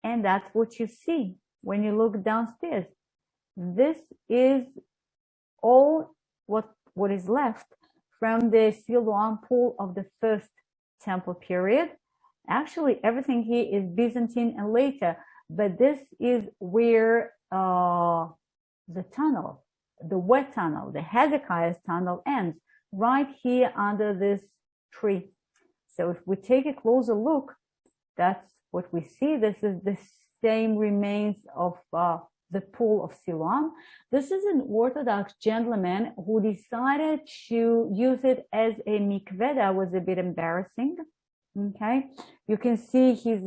And that's what you see when you look downstairs. This is all what is left from the Siloam pool of the first temple period. Actually, everything here is Byzantine and later, but this is where the tunnel, the wet tunnel, the Hezekiah's tunnel ends, right here under this tree. So if we take a closer look, that's what we see. This is the same remains of the pool of Siloam. This is an Orthodox gentleman who decided to use it as a mikveh. That was a bit embarrassing. Okay, you can see his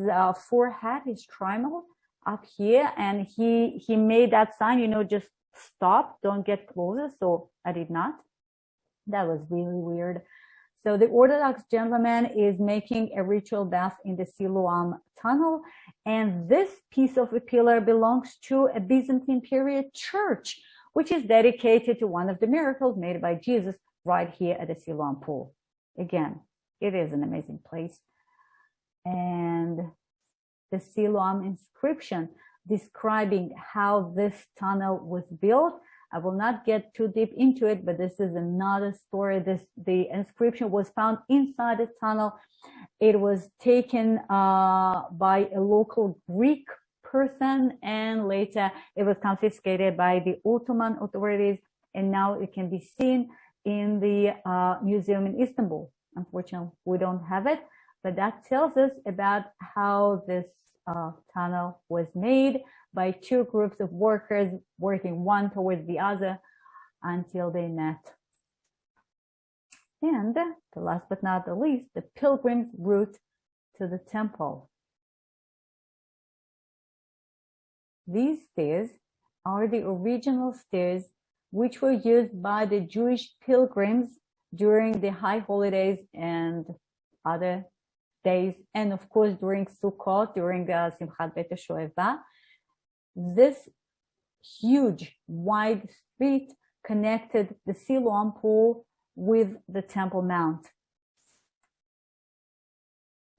forehead, his triangle up here, and he made that sign, you know, just stop, don't get closer. So I did not. That was really weird. So the Orthodox gentleman is making a ritual bath in the Siloam tunnel, and this piece of a pillar belongs to a Byzantine period church, which is dedicated to one of the miracles made by Jesus right here at the Siloam pool. Again, it is an amazing place. And the Siloam inscription describing how this tunnel was built. I will not get too deep into it, but this is another story. The inscription was found inside the tunnel. It was taken by a local Greek person, and later it was confiscated by the Ottoman authorities, and now it can be seen in the museum in Istanbul. Unfortunately, we don't have it, but that tells us about how this tunnel was made by two groups of workers working one towards the other until they met. And the last but not the least, the pilgrim's route to the temple. These stairs are the original stairs which were used by the Jewish pilgrims during the high holidays and other days, and of course during Sukkot, during Simchat Beit HaShoeva. this huge wide street connected the Siloam pool with the Temple Mount.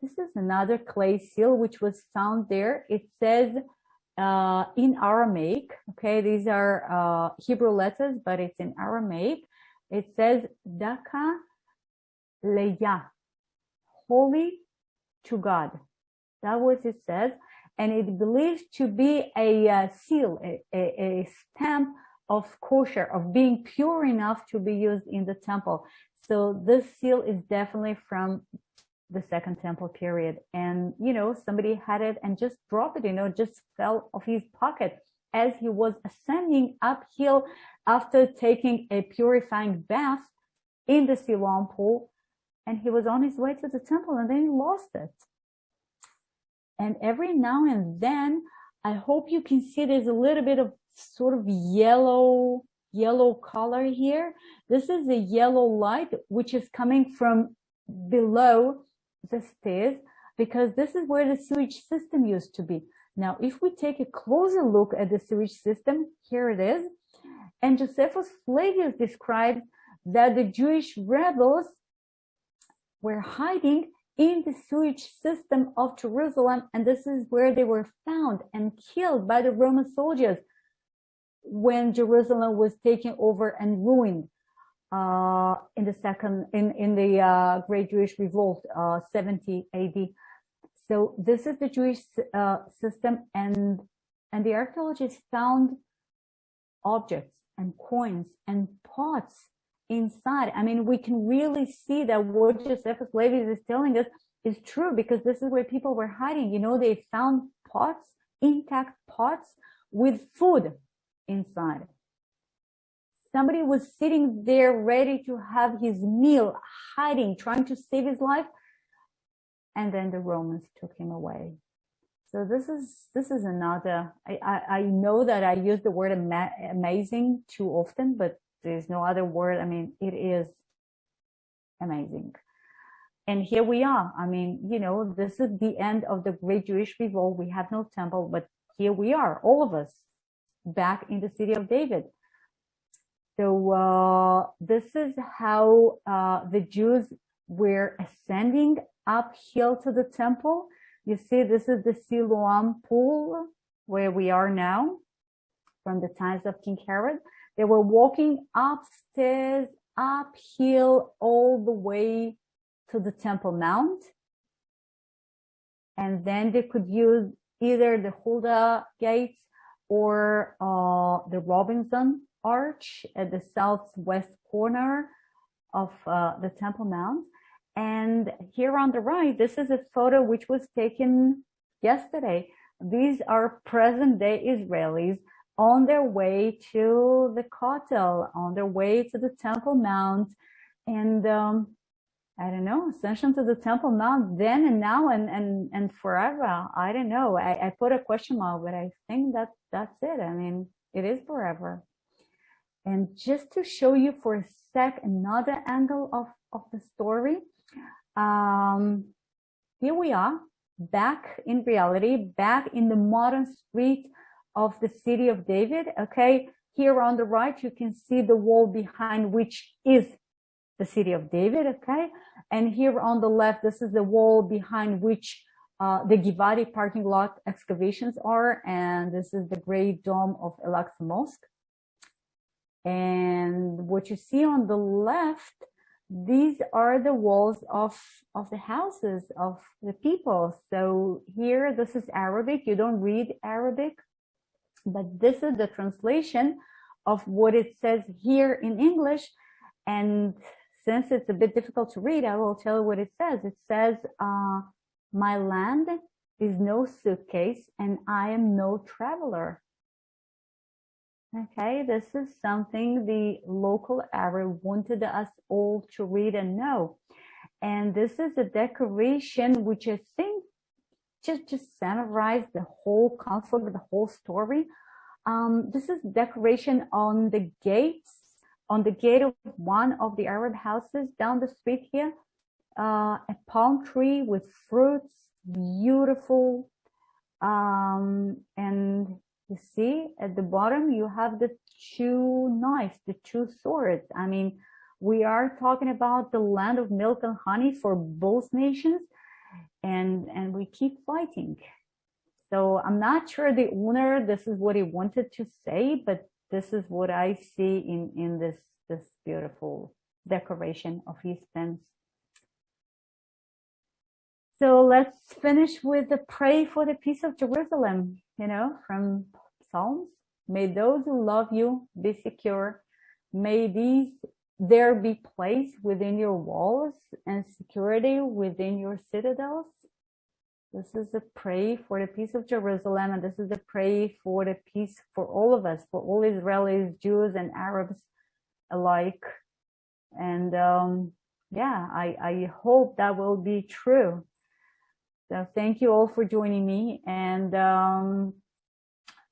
This is another clay seal which was found there. It says in Aramaic, okay, these are Hebrew letters, but it's in Aramaic. It says Daka Leya, holy to God. That what it says, and it believed to be a seal, a stamp of kosher, of being pure enough to be used in the temple. So this seal is definitely from the Second Temple period. And, you know, somebody had it and just dropped it, you know, just fell off his pocket as he was ascending uphill after taking a purifying bath in the Siloam pool. And he was on his way to the temple and then he lost it. And every now and then, I hope you can see there's a little bit of sort of yellow color here. This is a yellow light, which is coming from below the stairs, because this is where the sewage system used to be. Now, if we take a closer look at the sewage system, here it is. And Josephus Flavius described that the Jewish rebels were hiding in the sewage system of Jerusalem, and this is where they were found and killed by the Roman soldiers when Jerusalem was taken over and ruined in the Great Jewish Revolt, 70 AD. So this is the Jewish system, and the archaeologists found objects and coins and pots inside. I mean, we can really see that what Josephus Flavius is telling us is true, because this is where people were hiding. You know, they found pots, intact pots with food inside. Somebody was sitting there ready to have his meal, hiding, trying to save his life, and then the Romans took him away. So this is another. I know that I use the word amazing too often, but there's no other word. I mean, it is amazing. And here we are. I mean, you know, this is the end of the Great Jewish Revolt. We have no temple, but here we are, all of us, back in the city of David. So this is how the Jews were ascending uphill to the temple. You see, this is the Siloam pool where we are now from the times of King Herod. They were walking upstairs, uphill, all the way to the Temple Mount. And then they could use either the Huldah gates or the Robinson Arch at the southwest corner of the Temple Mount. And here on the right, this is a photo which was taken yesterday. These are present-day Israelis on their way to the Kotel, on their way to the Temple Mount, and I don't know, ascension to the Temple Mount then and now and forever. I don't know. I put a question mark, but I think that's it. I mean, it is forever. And just to show you for a sec another angle of the story, here we are, back in reality, back in the modern street of the city of David. Okay, here on the right, you can see the wall behind which is the city of David. Okay, and here on the left, this is the wall behind which the Givati parking lot excavations are, and this is the great dome of Al-Aqsa Mosque. And what you see on the left, these are the walls of the houses of the people. So here, this is Arabic. You don't read Arabic, but this is the translation of what it says here in English. And since it's a bit difficult to read, I will tell you what it says. It says, my land is no suitcase and I am no traveler. Okay, this is something the local Arab wanted us all to read and know. And this is a decoration which I think just summarized the whole conflict, the whole story. This is decoration on the gates, on the gate of one of the Arab houses down the street here. A palm tree with fruits, beautiful. And You see at the bottom, you have the two knives, the two swords. I mean, we are talking about the land of milk and honey for both nations, and we keep fighting. So I'm not sure the owner, this is what he wanted to say, but this is what I see in this beautiful decoration of his pens. So let's finish with the pray for the peace of Jerusalem, you know, from Psalms. May those who love you be secure. May there be place within your walls and security within your citadels. This is the pray for the peace of Jerusalem, and this is the pray for the peace for all of us, for all Israelis, Jews, and Arabs alike. And yeah, I hope that will be true. So thank you all for joining me, and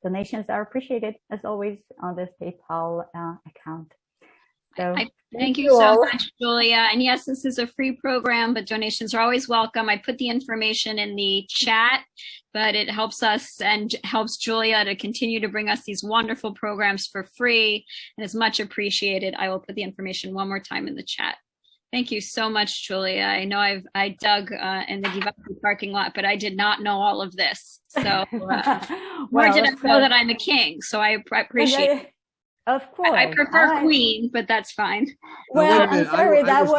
donations are appreciated as always on this PayPal account. So thank you so much, Julia. And yes, this is a free program, but donations are always welcome. I put the information in the chat, but it helps us and helps Julia to continue to bring us these wonderful programs for free, and it's much appreciated. I will put the information one more time in the chat. Thank you so much, Julia. I know I dug in the Givati parking lot, but I did not know all of this. So nor did I know that I'm a king. So I appreciate it. Of course. I prefer queen, but that's fine. Well, I'm sorry, that's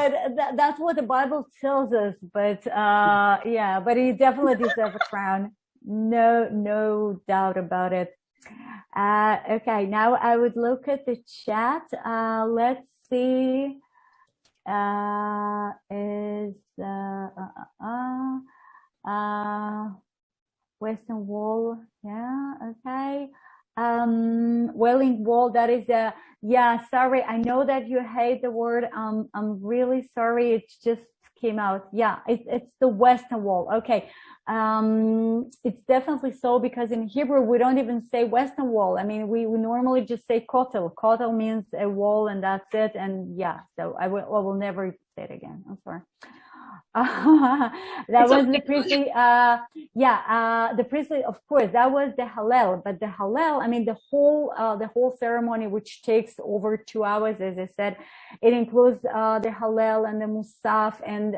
what the Bible tells us, but yeah, but he definitely deserves a crown. No doubt about it. Okay, now I would look at the chat. Let's see. Western Wall, yeah, okay. Wailing Wall, that is yeah, sorry, I know that you hate the word. I'm really sorry, it just came out. Yeah, it's the Western Wall. Okay. It's definitely so, because in Hebrew we don't even say Western Wall. I mean, we normally just say kotel. Kotel means a wall, and that's it. And yeah, so I will never say it again. I'm sorry. That was the priestly, the priestly, of course, that was the Hallel, but the Hallel, I mean, the whole ceremony, which takes over 2 hours, as I said, it includes the Hallel and the Musaf and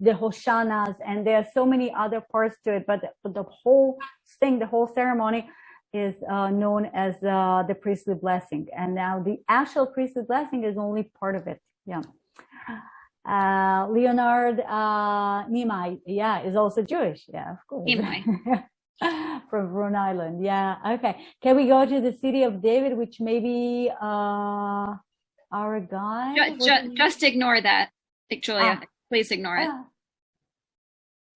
the Hoshanas, and there are so many other parts to it, but the whole thing, the whole ceremony is known as the priestly blessing. And now the actual priestly blessing is only part of it. Yeah. Leonard Nimai, yeah, is also Jewish. Yeah, of course. Nimai. From Rhode Island. Yeah. Okay. Can we go to the city of David, which maybe our guy? Just ignore that, Julia. Please ignore it.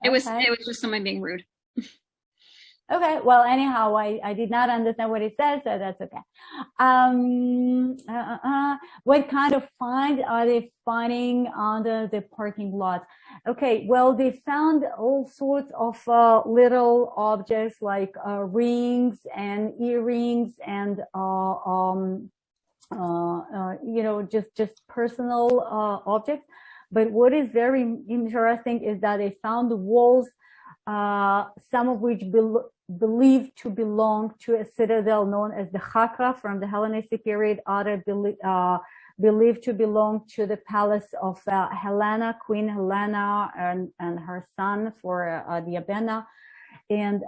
It was just someone being rude. Okay, well, anyhow, I did not understand what it says, so that's okay. What kind of finds are they finding under the parking lot? Okay, well, they found all sorts of little objects like rings and earrings and just personal objects. But what is very interesting is that they found the walls, some of which believed to belong to a citadel known as the Chakra from the Hellenistic period, others believed to belong to the palace of Helena, Queen Helena, and her son for Diabena. And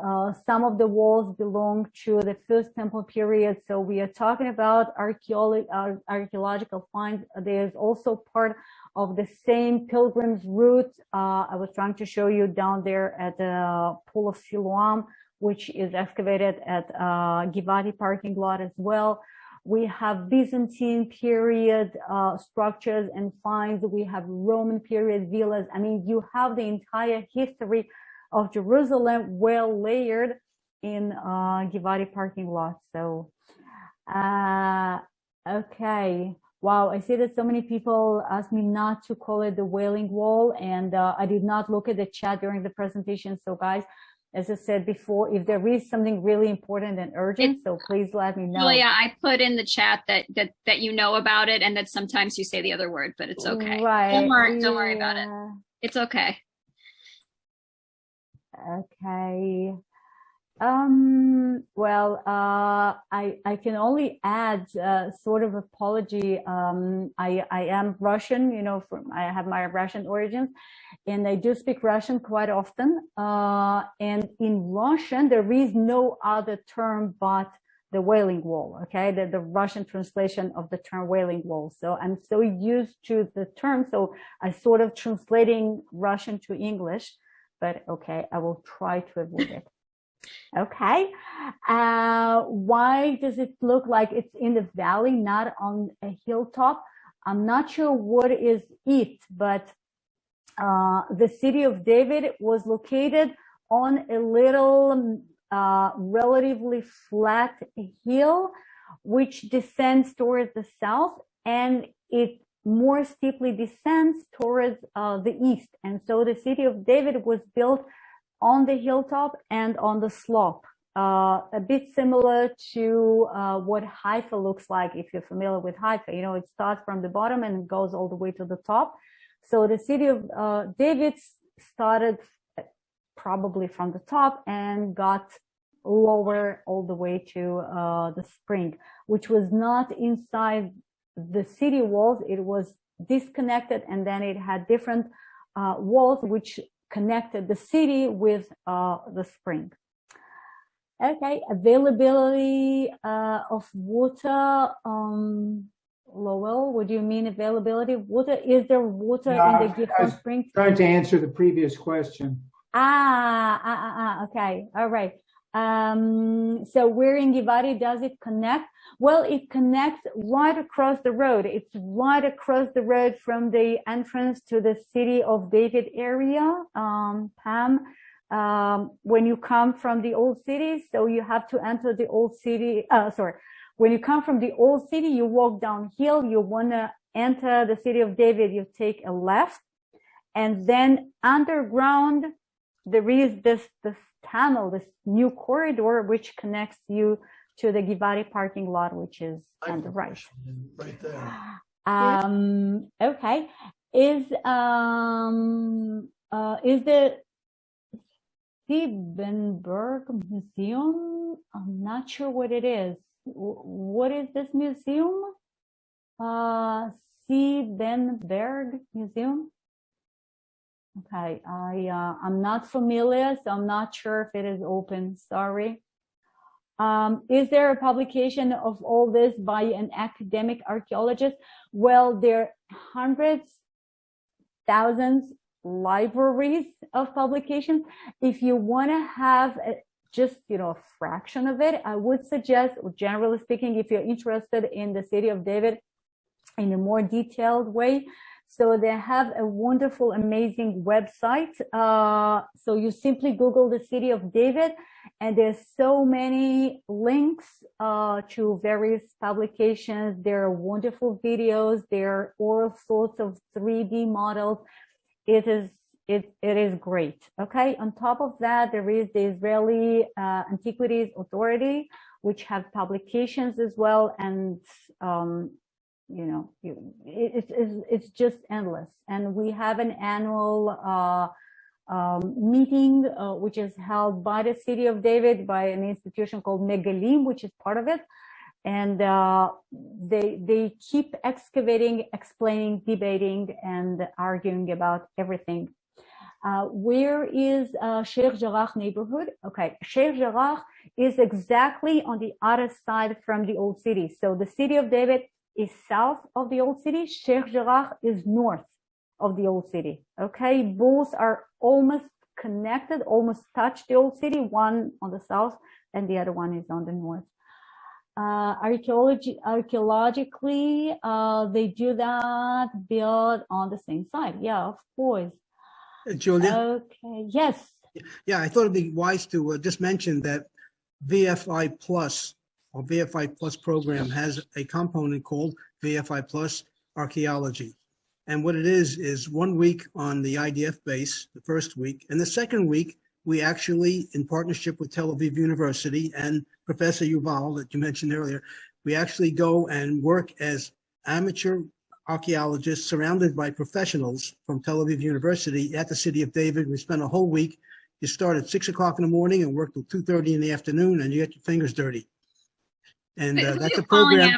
some of the walls belong to the First Temple period. So we are talking about archaeological finds. There's also part of the same pilgrim's route. I was trying to show you down there at the Pool of Siloam, which is excavated at Givati parking lot as well. We have Byzantine period structures and finds. We have Roman period villas. I mean, you have the entire history of Jerusalem well layered in Givati parking lot. So, okay. Wow, I see that so many people asked me not to call it the Wailing Wall, and I did not look at the chat during the presentation. So guys, as I said before, if there is something really important and urgent, so please let me know. Julia, I put in the chat that you know about it, and that sometimes you say the other word, but it's okay. Right. Don't worry about it. It's okay. Okay. Well, I can only add sort of apology. I am Russian, you know, I have my Russian origins, and I do speak Russian quite often. And in Russian, there is no other term but the Wailing Wall, okay? The Russian translation of the term Wailing Wall. So I'm so used to the term, so I sort of translating Russian to English, but okay, I will try to avoid it. Okay. Why does it look like it's in the valley, not on a hilltop? I'm not sure what is it, but the city of David was located on a little relatively flat hill, which descends towards the south, and it more steeply descends towards the east. And so the city of David was built on the hilltop and on the slope, a bit similar to what Haifa looks like, if you're familiar with Haifa. You know, it starts from the bottom and goes all the way to the top. So the city of David started probably from the top and got lower all the way to the spring, which was not inside the city walls. It was disconnected, and then it had different walls which connected the city with the spring. Okay, availability of water. Lowell, what do you mean availability of water? Is there water in the Gihon spring? Trying to answer the previous question. Okay, all right. So where in Givati does it connect? Well, it connects right across the road. It's right across the road from the entrance to the city of David area, Pam. When you come from the old city, so you have to enter the old city. When you come from the old city, you walk downhill. You want to enter the city of David, you take a left, and then underground there is this tunnel, this new corridor, which connects you to the Givati parking lot, which is on the right. Right there. Okay. Is the Siebenberg Museum? I'm not sure what it is. What is this museum? Siebenberg Museum? Okay, I'm not familiar, so I'm not sure if it is open. Sorry. Is there a publication of all this by an academic archaeologist? Well, there are hundreds, thousands, libraries of publications. If you want to have just, a fraction of it, I would suggest, generally speaking, if you're interested in the city of David in a more detailed way, so they have a wonderful, amazing website. So you simply Google the city of David, and there's so many links to various publications. There are wonderful videos. There are all sorts of 3D models. It is great. Okay. On top of that, there is the Israeli Antiquities Authority, which have publications as well, and it's just endless. And we have an annual meeting, which is held by the city of David, by an institution called Megalim, which is part of it. And they keep excavating, explaining, debating, and arguing about everything. Where is Sheikh Jarrah neighborhood? Okay, Sheikh Jarrah is exactly on the other side from the old city. So the city of David is south of the old city. Sheikh Jarrah is north of the old city. Okay, both are almost connected, almost touch the old city, one on the south and the other one is on the north. Archaeologically, they do that, build on the same side. Yeah, of course. Julia? Okay, yes. Yeah, I thought it'd be wise to just mention that VFI Plus, or VFI Plus program, has a component called VFI Plus Archaeology. And what it is 1 week on the IDF base, the first week, and the second week, we actually, in partnership with Tel Aviv University and Professor Yuval that you mentioned earlier, we actually go and work as amateur archaeologists surrounded by professionals from Tel Aviv University at the city of David. We spend a whole week You start at 6 o'clock in the morning and work till 2:30 in the afternoon, and you get your fingers dirty. And that's a program.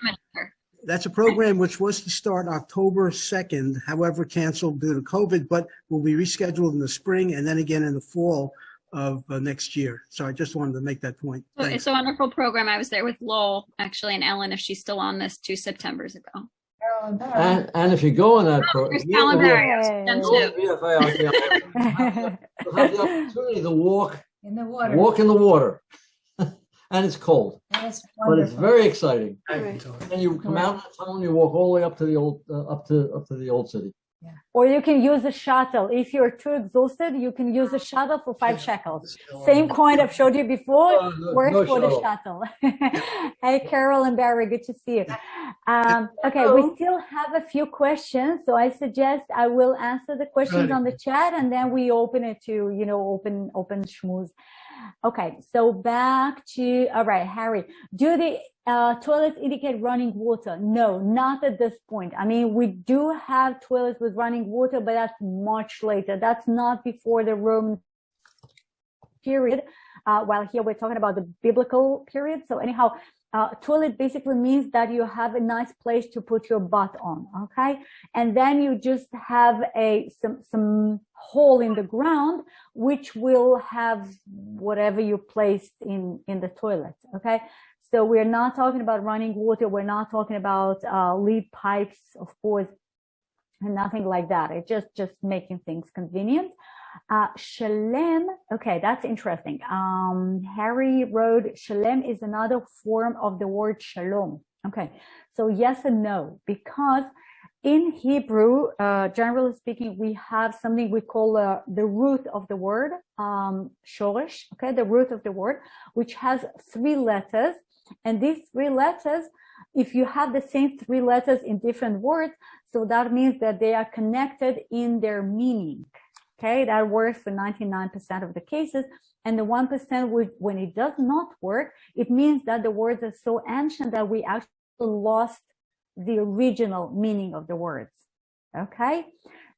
That's a program which was to start October 2nd, however, canceled due to COVID, but will be rescheduled in the spring and then again in the fall of next year. So I just wanted to make that point. So it's a wonderful program. I was there with Lowell, actually, and Ellen, if she's still on this, 2 Septembers ago. And if you go on that program, Ellen Barry, you'll have the opportunity to walk In the water. in the water. And it's cold, That's but it's wonderful. very exciting. Right. And you come out of the tunnel and you walk all the way up to the old, up to the old city. Or you can use a shuttle. If you're too exhausted, you can use a shuttle for 5 shekels. Same coin I've showed you before, works no for the shuttle. Hey, Carol and Barry, good to see you. Okay, we still have a few questions, so I suggest I will answer the questions on the chat, and then we open it to, open schmooze. Okay, so back to, all right, Harry, do the toilets indicate running water? No, not at this point. I mean, we do have toilets with running water, but that's much later. That's not before the Roman period. While here we're talking about the biblical period. So anyhow, toilet basically means that you have a nice place to put your butt on, okay? And then you just have some hole in the ground, which will have whatever you placed in the toilet, okay? So we're not talking about running water. We're not talking about lead pipes, of course, and nothing like that. It's just making things convenient. Shalem, okay, that's interesting. Harry wrote, Shalem is another form of the word shalom. Okay, so yes and no, because in Hebrew, generally speaking, we have something we call the root of the word, shoresh, okay, the root of the word, which has 3 letters. And these 3 letters, if you have the same 3 letters in different words, so that means that they are connected in their meaning. Okay, that works for 99% of the cases. And the 1% when it does not work, it means that the words are so ancient that we actually lost the original meaning of the words. Okay,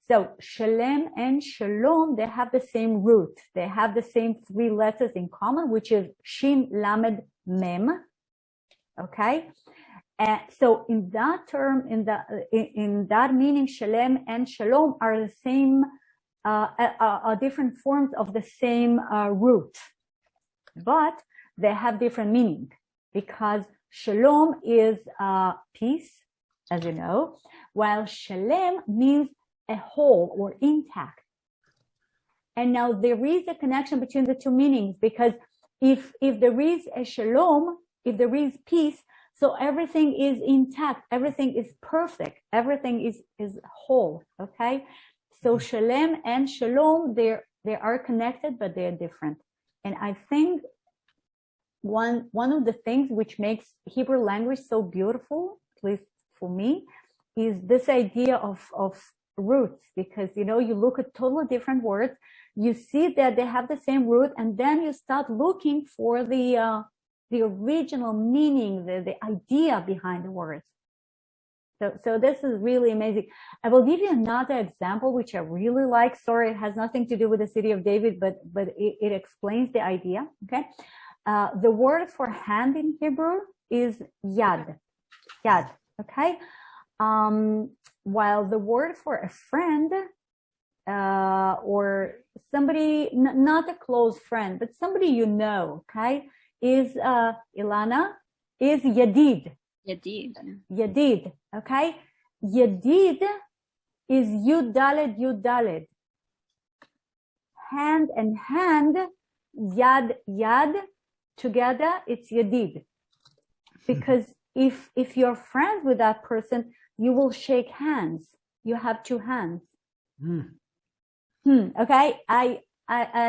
so shalem and shalom, they have the same root. They have the same 3 letters in common, which is shin, lamed, mem. Okay, and so in that term, in that meaning, shalem and shalom are the same, are different forms of the same root, but they have different meaning, because shalom is peace, as you know, while shalem means a whole or intact. And now there is a connection between the 2 meanings, because if there is a shalom, if there is peace, so everything is intact, everything is perfect, everything is whole, okay? So shalem and shalom, they are connected, but they're different. And I think one of the things which makes Hebrew language so beautiful, at least for me, is this idea of roots, because, you look at totally different words, you see that they have the same root, and then you start looking for the original meaning, the idea behind the words. So this is really amazing. I will give you another example, which I really like. Sorry, it has nothing to do with the city of David, but it explains the idea. Okay. The word for hand in Hebrew is yad. Yad. Okay. While the word for a friend, or somebody, not a close friend, but somebody okay, is Ilana, is Yadid. Yadid. Yadid, okay? Yadid is Yud Daled. Hand and hand, Yad, together, it's Yadid. Because if you're friends with that person, you will shake hands. You have 2 hands. Okay, I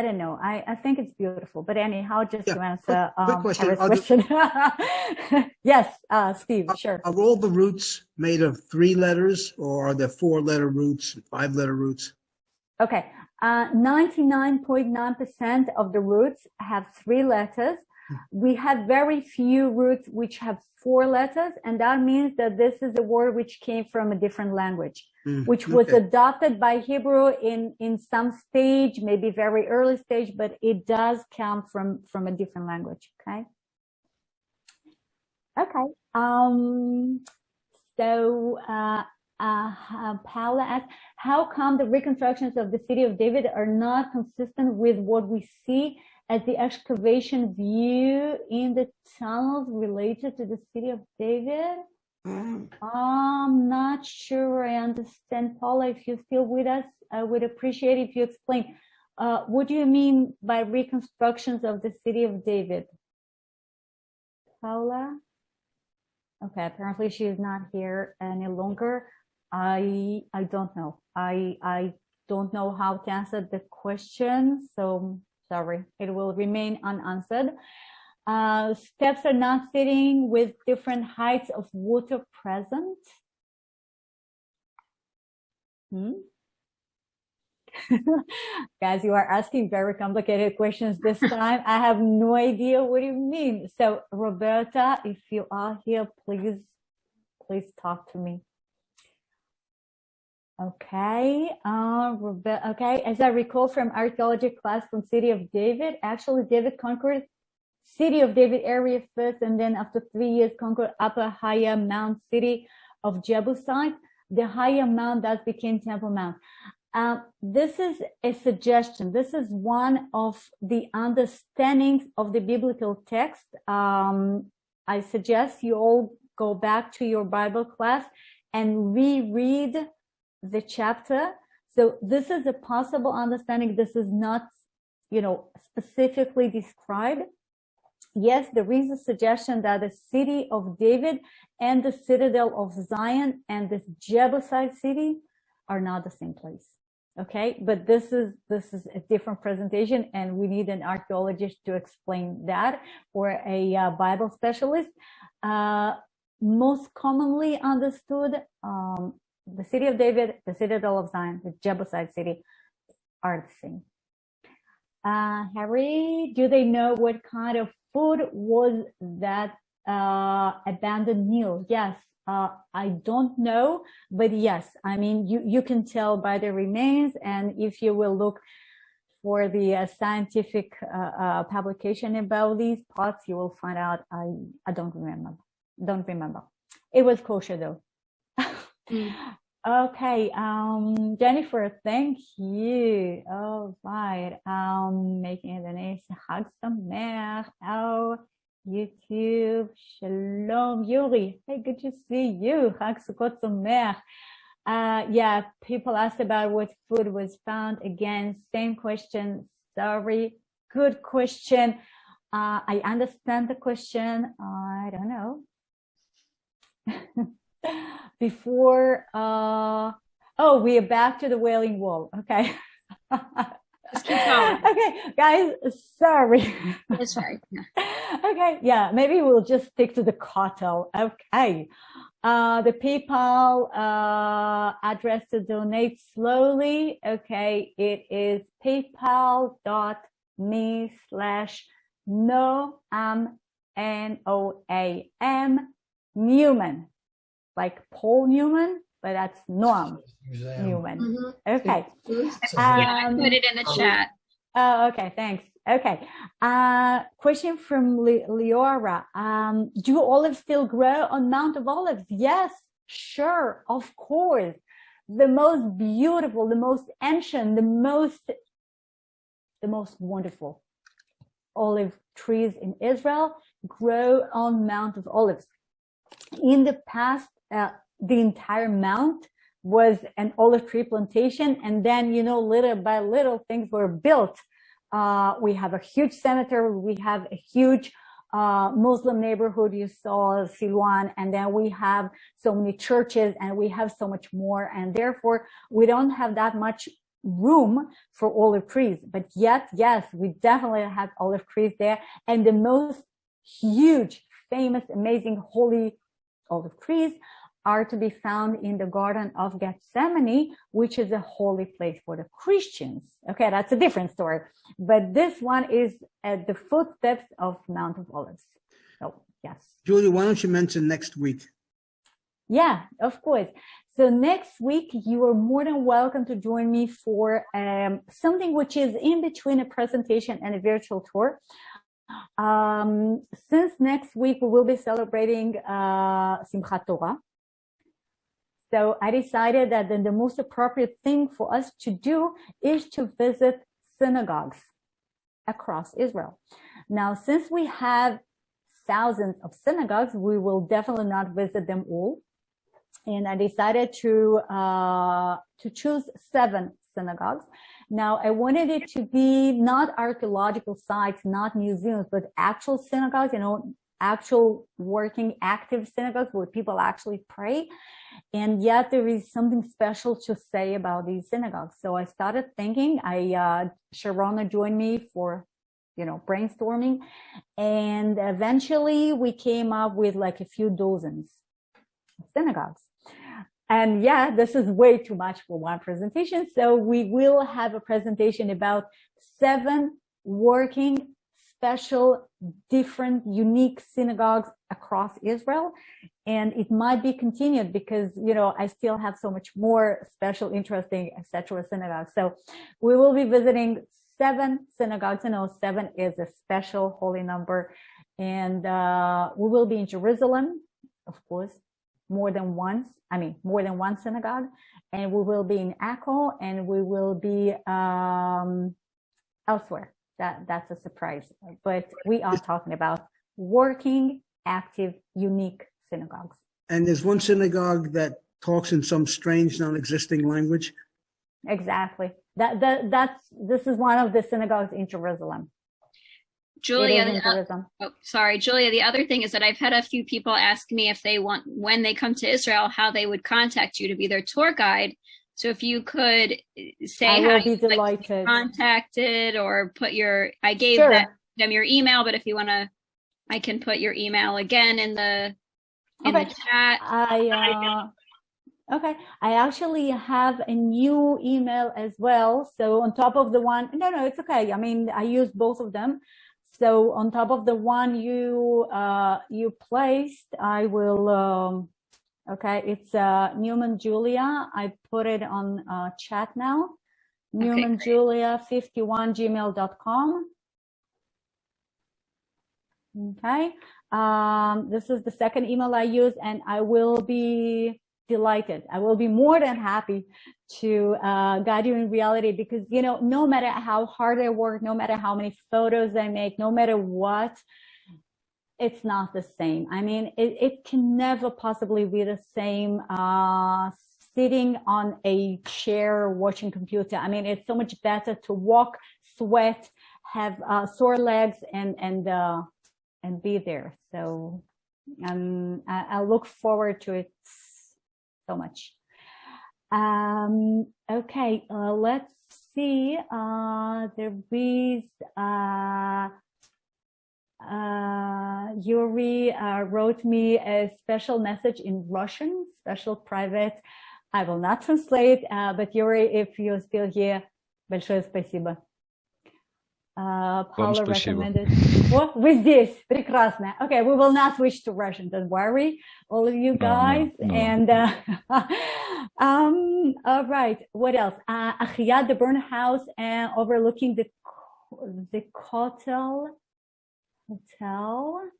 don't know. I think it's beautiful. But anyhow, just to answer quick question. Harry's question. Yes, Steve, sure. Are all the roots made of 3 letters, or are there 4-letter roots, 5-letter roots? Okay, 99.9% of the roots have 3 letters. We have very few roots which have 4 letters, and that means that this is a word which came from a different language, which was adopted by Hebrew in some stage, maybe very early stage, but it does come from a different language. Okay. Okay. So Paula asks, how come the reconstructions of the city of David are not consistent with what we see as the excavation view in the tunnels related to the city of David? I'm not sure I understand, Paula. If you're still with us, I would appreciate if you explain. What do you mean by reconstructions of the city of David? Paula? Okay, apparently she is not here any longer. I don't know. I don't know how to answer the question, so sorry, it will remain unanswered. Steps are not sitting with different heights of water present. Guys, you are asking very complicated questions this time. I have no idea what you mean. So Roberta, if you are here, please talk to me. Okay, Roberta, okay, as I recall from archaeology class from City of David, actually David conquered City of David area first, and then after 3 years conquered Upper Higher Mount city of Jebusite. The Higher Mount thus became Temple Mount. This is a suggestion. This is one of the understandings of the biblical text. I suggest you all go back to your Bible class and reread the chapter. So this is a possible understanding. This is not, specifically described. Yes, there is a suggestion that the city of David and the citadel of Zion and this Jebusite city are not the same place. Okay, but this is a different presentation, and we need an archaeologist to explain that, or a Bible specialist. Most commonly understood, the city of David, the citadel of Zion, the Jebusite city are the same. Harry, do they know what kind of food was that abandoned meal? Yes. I don't know, but yes, I mean, you can tell by the remains, and if you will look for the scientific publication about these pots, you will find out. I don't remember. It was kosher though. Okay, Jennifer, thank you. All right, making the nice Chag Sameach. Oh, YouTube, Shalom, Yuri. Hey, good to see you. Chag Sukkot Sameach. Yeah, people asked about what food was found. Again, same question. Sorry. Good question. I understand the question. I don't know. Before, we are back to the Wailing Wall. Okay. Just keep going. Okay, guys, sorry. It's fine. Okay, yeah, maybe we'll just stick to the Kotel. Okay. The PayPal address to donate slowly. Okay, it is paypal.me/Noam, Noam, Newman. Like Paul Newman, but that's Noam Newman. Okay. I put it in the chat. Oh, okay, thanks. Okay. Question from Leora. Do olives still grow on Mount of Olives? Yes, sure, of course. The most beautiful, the most ancient, the most wonderful olive trees in Israel grow on Mount of Olives. In the past, the entire mount was an olive tree plantation, and then, little by little things were built. We have a huge cemetery, we have a huge Muslim neighborhood, you saw Silwan, and then we have so many churches, and we have so much more, and therefore we don't have that much room for olive trees. But yet, yes, we definitely have olive trees there, and the most huge, famous, amazing, holy olive trees are to be found in the Garden of Gethsemane, which is a holy place for the Christians. Okay, that's a different story. But this one is at the footsteps of Mount of Olives. So, yes. Julia, why don't you mention next week? Yeah, of course. So next week, you are more than welcome to join me for something which is in between a presentation and a virtual tour. Since next week, we will be celebrating Simchat Torah. So I decided that then the most appropriate thing for us to do is to visit synagogues across Israel. Now, since we have thousands of synagogues, we will definitely not visit them all. And I decided to choose 7 synagogues. Now, I wanted it to be not archaeological sites, not museums, but actual synagogues, actual working, active synagogues where people actually pray. And yet there is something special to say about these synagogues. So I started thinking, Sharona joined me for, brainstorming. And eventually we came up with like a few dozens of synagogues. And yeah, this is way too much for one presentation. So we will have a presentation about 7 working, special, different, unique synagogues across Israel. And it might be continued because, I still have so much more special, interesting, etc. synagogues. So we will be visiting 7 synagogues. 7 is a special holy number. And we will be in Jerusalem, of course, more than one synagogue. And we will be in Akko, and we will be elsewhere. That's a surprise. But we are talking about working, active, unique synagogues. And there's one synagogue that talks in some strange, non-existing language. Exactly. This is one of the synagogues in Jerusalem. Julia, Julia, the other thing is that I've had a few people ask me if they want, when they come to Israel, how they would contact you to be their tour guide. So if you could say how you would like to be contacted, or I gave them your email, but if you want to, I can put your email again in the chat. Okay. I actually have a new email as well. So on top of the one, no, it's okay. I mean, I use both of them. So on top of the one you placed, I will, it's Newman Julia. I put it on chat now. NewmanJulia51gmail.com. Okay. This is the second email I use, and I will be delighted. I will be more than happy to guide you in reality, because, no matter how hard I work, no matter how many photos I make, no matter what, it's not the same. I mean, it can never possibly be the same sitting on a chair watching computer. I mean, it's so much better to walk, sweat, have sore legs, and be there. So I look forward to it so much. Okay, let's see. There is Yuri wrote me a special message in Russian, special private. I will not translate, but Yuri, if you're still here, большое спасибо. Paula recommended. What? Вы здесь. Прекрасно. Okay, we will not switch to Russian. Don't worry, all of you guys. No. And all right. What else? Achia, the burn house, and overlooking the Kotel Hotel.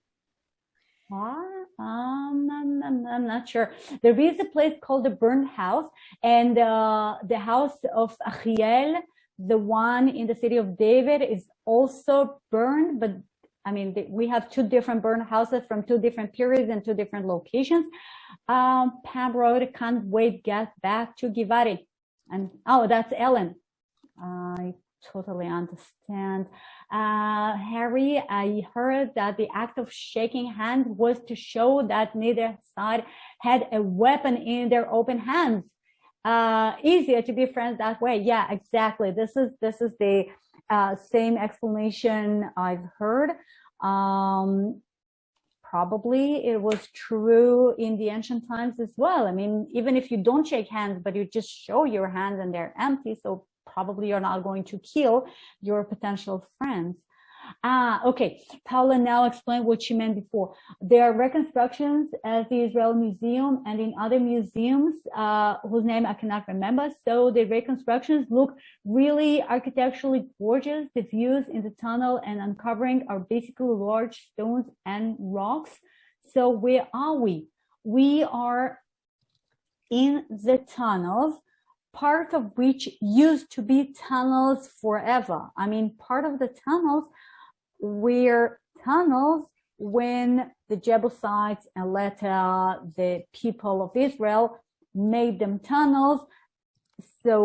I'm not sure. There is a place called the Burn House, and the house of Achiel, the one in the city of David, is also burned. But I mean, we have 2 different burn houses from 2 different periods and 2 different locations. Pam wrote, can't wait, get back to Givari. And that's Ellen. I totally understand. Harry, I heard that the act of shaking hands was to show that neither side had a weapon in their open hands. Easier to be friends that way. Yeah, exactly. This is the same explanation I've heard. probably it was true in the ancient times as well. I mean, even if you don't shake hands, but you just show your hands and they're empty, so probably you're not going to kill your potential friends. Okay. Paula now explained what she meant before. There are reconstructions at the Israel Museum and in other museums whose name I cannot remember. So the reconstructions look really architecturally gorgeous. The views in the tunnel and uncovering are basically large stones and rocks. So where are we? We are in the tunnels, part of which used to be tunnels forever. I mean, part of the tunnels were tunnels when the Jebusites and later the people of Israel made them tunnels. So,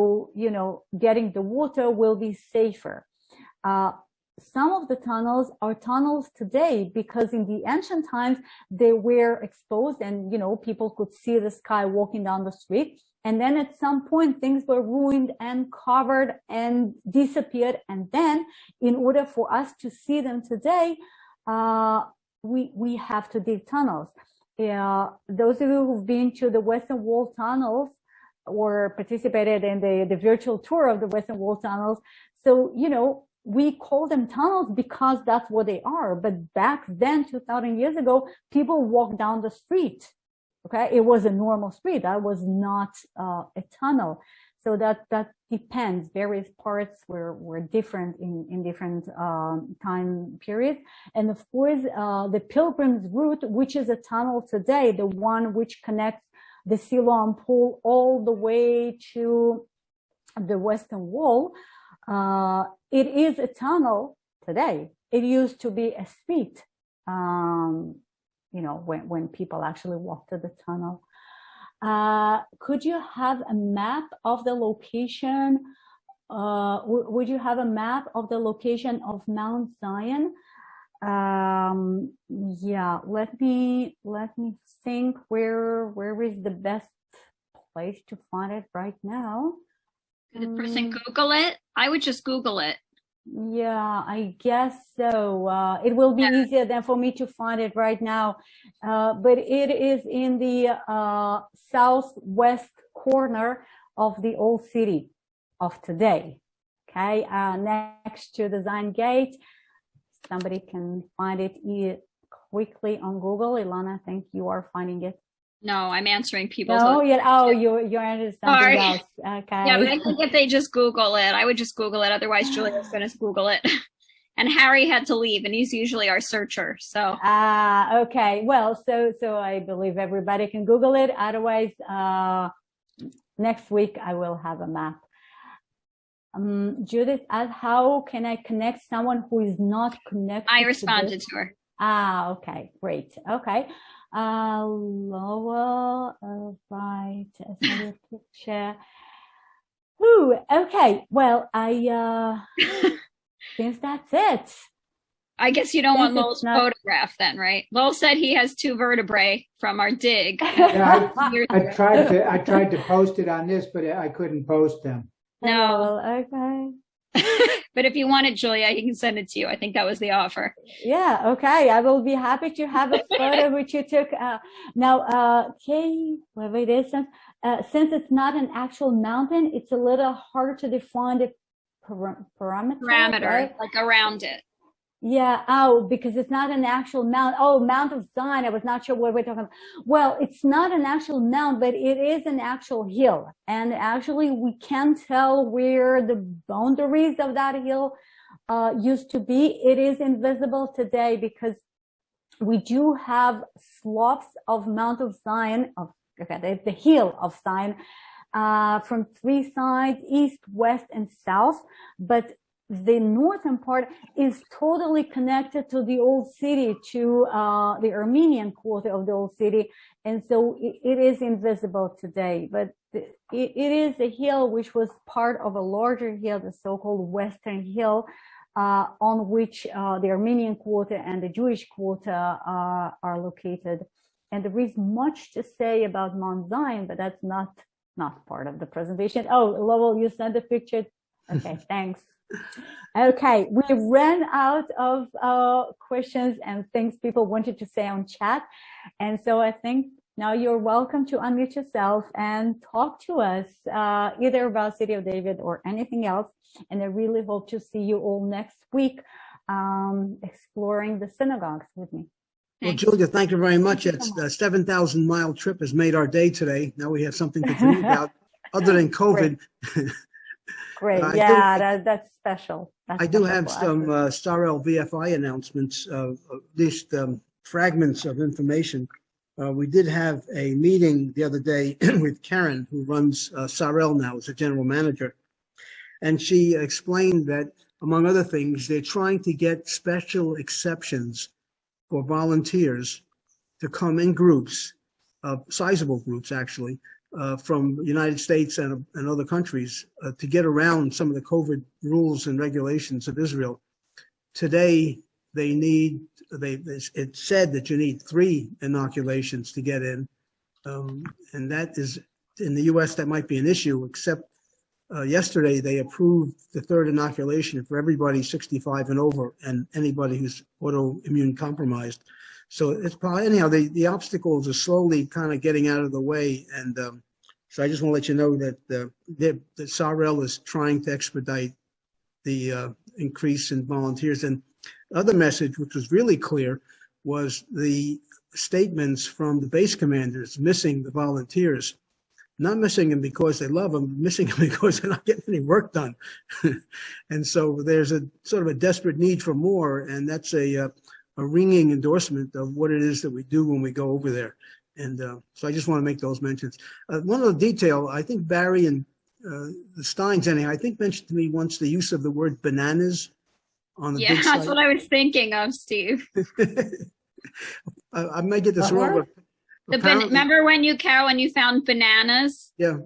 you know, getting the water will be safer. Some of the tunnels are tunnels today because in the ancient times, they were exposed and, you know, people could see the sky walking down the street. And then at some point, things were ruined and covered and disappeared. And then in order for us to see them today, we have to dig tunnels. Those of you who've been to the Western Wall tunnels or participated in the virtual tour of the Western Wall tunnels. So, you know, we call them tunnels because that's what they are. But back then, 2,000 years ago, people walked down the street. Okay, it was a normal street. That was not a tunnel. So that depends. Various parts were different in different time periods. And of course, the Pilgrim's Route, which is a tunnel today, the one which connects the Siloam Pool all the way to the Western Wall, it is a tunnel today. It used to be a street. You know, when people actually walk to the tunnel. Could you have a map of the location? Would you have a map of the location of Mount Zion? Yeah, let me think where is the best place to find it right now. Did the person Google it? I would just Google it. Yeah, I guess so. It will be easier than for me to find it right now. But it is in the southwest corner of the old city of today. Okay, next to the Zion Gate. Somebody can find it quickly on Google. Ilana, I think you are finding it. No, I'm answering people. Oh, yeah. Oh, you're into something else. Okay. Yeah, but I think if they just Google it, I would just Google it. Otherwise, Julia's going to Google it. And Harry had to leave, and he's usually our searcher. So. Okay. Well, so I believe everybody can Google it. Otherwise, next week I will have a map. Judith asked, how can I connect someone who is not connected? I responded to her. Okay, great. Okay. Lowell, right, another picture. Ooh, okay. Well, I think that's it. I guess you don't want Lowell's photograph then, right? Lowell said he has 2 vertebrae from our dig. Yeah, I tried to post it on this, but I couldn't post them. No, okay. But if you want it, Julia, he can send it to you. I think that was the offer. Yeah, okay. I will be happy to have a photo which you took. Now, okay, whatever it is, since it's not an actual mountain, it's a little hard to define the parameter, right? Like around it. Yeah, because it's not an actual mount. Mount of Zion. I was not sure what we're talking about. Well, it's not an actual mount, but it is an actual hill. And actually, we can tell where the boundaries of that hill used to be. It is invisible today because we do have slopes of Mount of Zion, the hill of Zion, from 3 sides, east, west, and south. But the northern part is totally connected to the old city, to the Armenian quarter of the old city. And so it is invisible today. But it is a hill which was part of a larger hill, the so-called Western Hill, on which the Armenian quarter and the Jewish quarter are located. And there is much to say about Mount Zion, but that's not part of the presentation. Oh, Lowell, you sent a picture. Okay, thanks. Okay, we ran out of questions and things people wanted to say on chat. And so I think now you're welcome to unmute yourself and talk to us either about City of David or anything else. And I really hope to see you all next week exploring the synagogues with me. Well, Thanks. Julia, thank you very much. Thank you It's so much. the 7,000-mile trip has made our day today. Now we have something to dream about other than COVID. Great. I Yeah, that's special. That's I do special have for us. some Starrel VFI announcements, at least fragments of information. We did have a meeting the other day with Karen, who runs Starrel now as a general manager. And she explained that, among other things, they're trying to get special exceptions for volunteers to come in groups, sizable groups actually, from the United States and other countries to get around some of the COVID rules and regulations of Israel. Today, it said that you need 3 inoculations to get in. And that is, in the US, that might be an issue, except yesterday they approved the 3rd inoculation for everybody 65 and over and anybody who's autoimmune compromised. So it's probably, anyhow, the obstacles are slowly kind of getting out of the way. And so I just want to let you know that that Starrel is trying to expedite the increase in volunteers. And the other message, which was really clear, was the statements from the base commanders missing the volunteers. Not missing them because they love them, missing them because they're not getting any work done. And so there's a sort of a desperate need for more, and that's a ringing endorsement of what it is that we do when we go over there. And so I just want to make those mentions. One other detail, I think Barry and the Steins, anyhow, I think mentioned to me once the use of the word bananas on the Yeah, big that's site. what I was thinking of, Steve. I may get this wrong, but apparently- Remember when you found bananas yeah,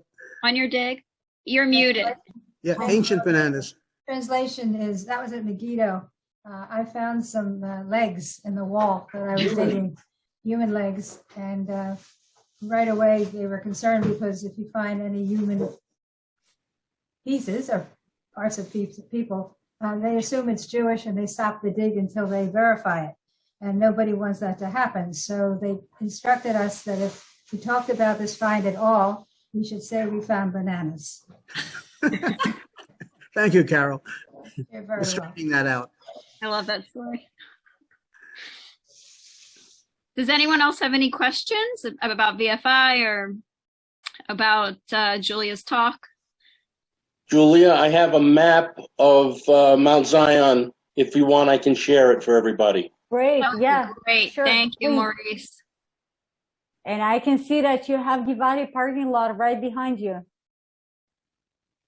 on your dig? You're muted. yeah, ancient bananas. Translation is, that was at Megiddo. I found some legs in the wall that I was digging, human legs. And right away they were concerned because if you find any human pieces or parts of people, they assume it's Jewish and they stop the dig until they verify it. And nobody wants that to happen. So they instructed us that if we talked about this find at all, we should say we found bananas. Thank you, Carol, You're for very welcome. straightening that out. I love that story. Does anyone else have any questions about VFI or about Julia's talk? Julia, I have a map of Mount Zion. If you want, I can share it for everybody. Great. Yeah. Great. Sure, Thank you, please. Maurice. And I can see that you have Givati parking lot right behind you.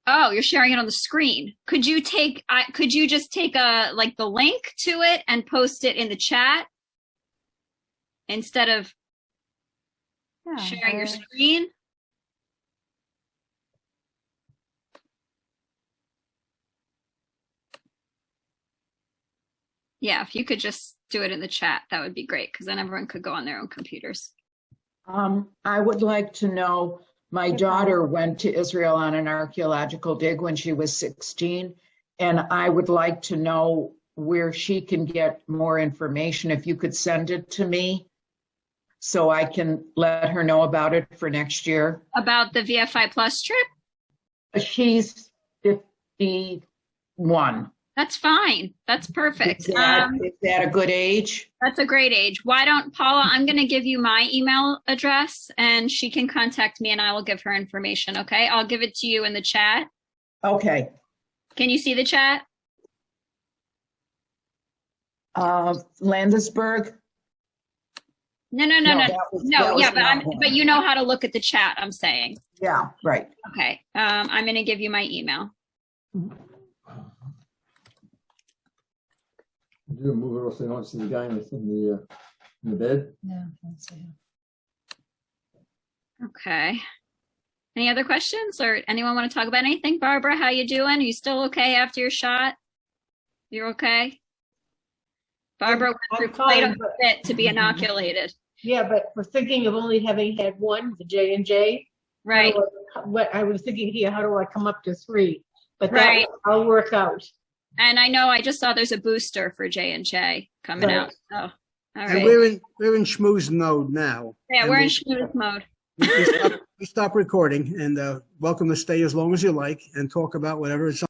Oh, you're sharing it on the screen. Could you just take the link to it and post it in the chat instead of Yeah, sharing your screen? Yeah, if you could just do it in the chat, that would be great, because then everyone could go on their own computers. I would like to know, my Okay. daughter went to Israel on an archaeological dig when she was 16, and I would like to know where she can get more information. If you could send it to me so I can let her know about it for next year. About the VFI Plus trip? She's 51. That's fine. That's perfect. Is that a good age? That's a great age. Why don't, Paula, I'm going to give you my email address and she can contact me and I will give her information, okay? I'll give it to you in the chat. Okay. Can you see the chat? Landesberg? No. But you know how to look at the chat, I'm saying. Yeah, right. Okay. I'm going to give you my email. Do a move it also not see the game that's in the bed. No, don't say it. Okay. Any other questions or anyone want to talk about anything? Barbara, how you doing? Are you still okay after your shot? You're okay? Barbara went I'm through quite a fine, but- bit to be inoculated. Yeah, but we're thinking of only having had one, the J&J. Right. What I was thinking here, how do I come up to 3? But Right. that I'll work out. And I know I just saw there's a booster for J&J coming Right. out. So, all And right. we're in schmooze mode now. Yeah, And we're in we- schmooze mode. we stop recording, and welcome to stay as long as you like and talk about whatever is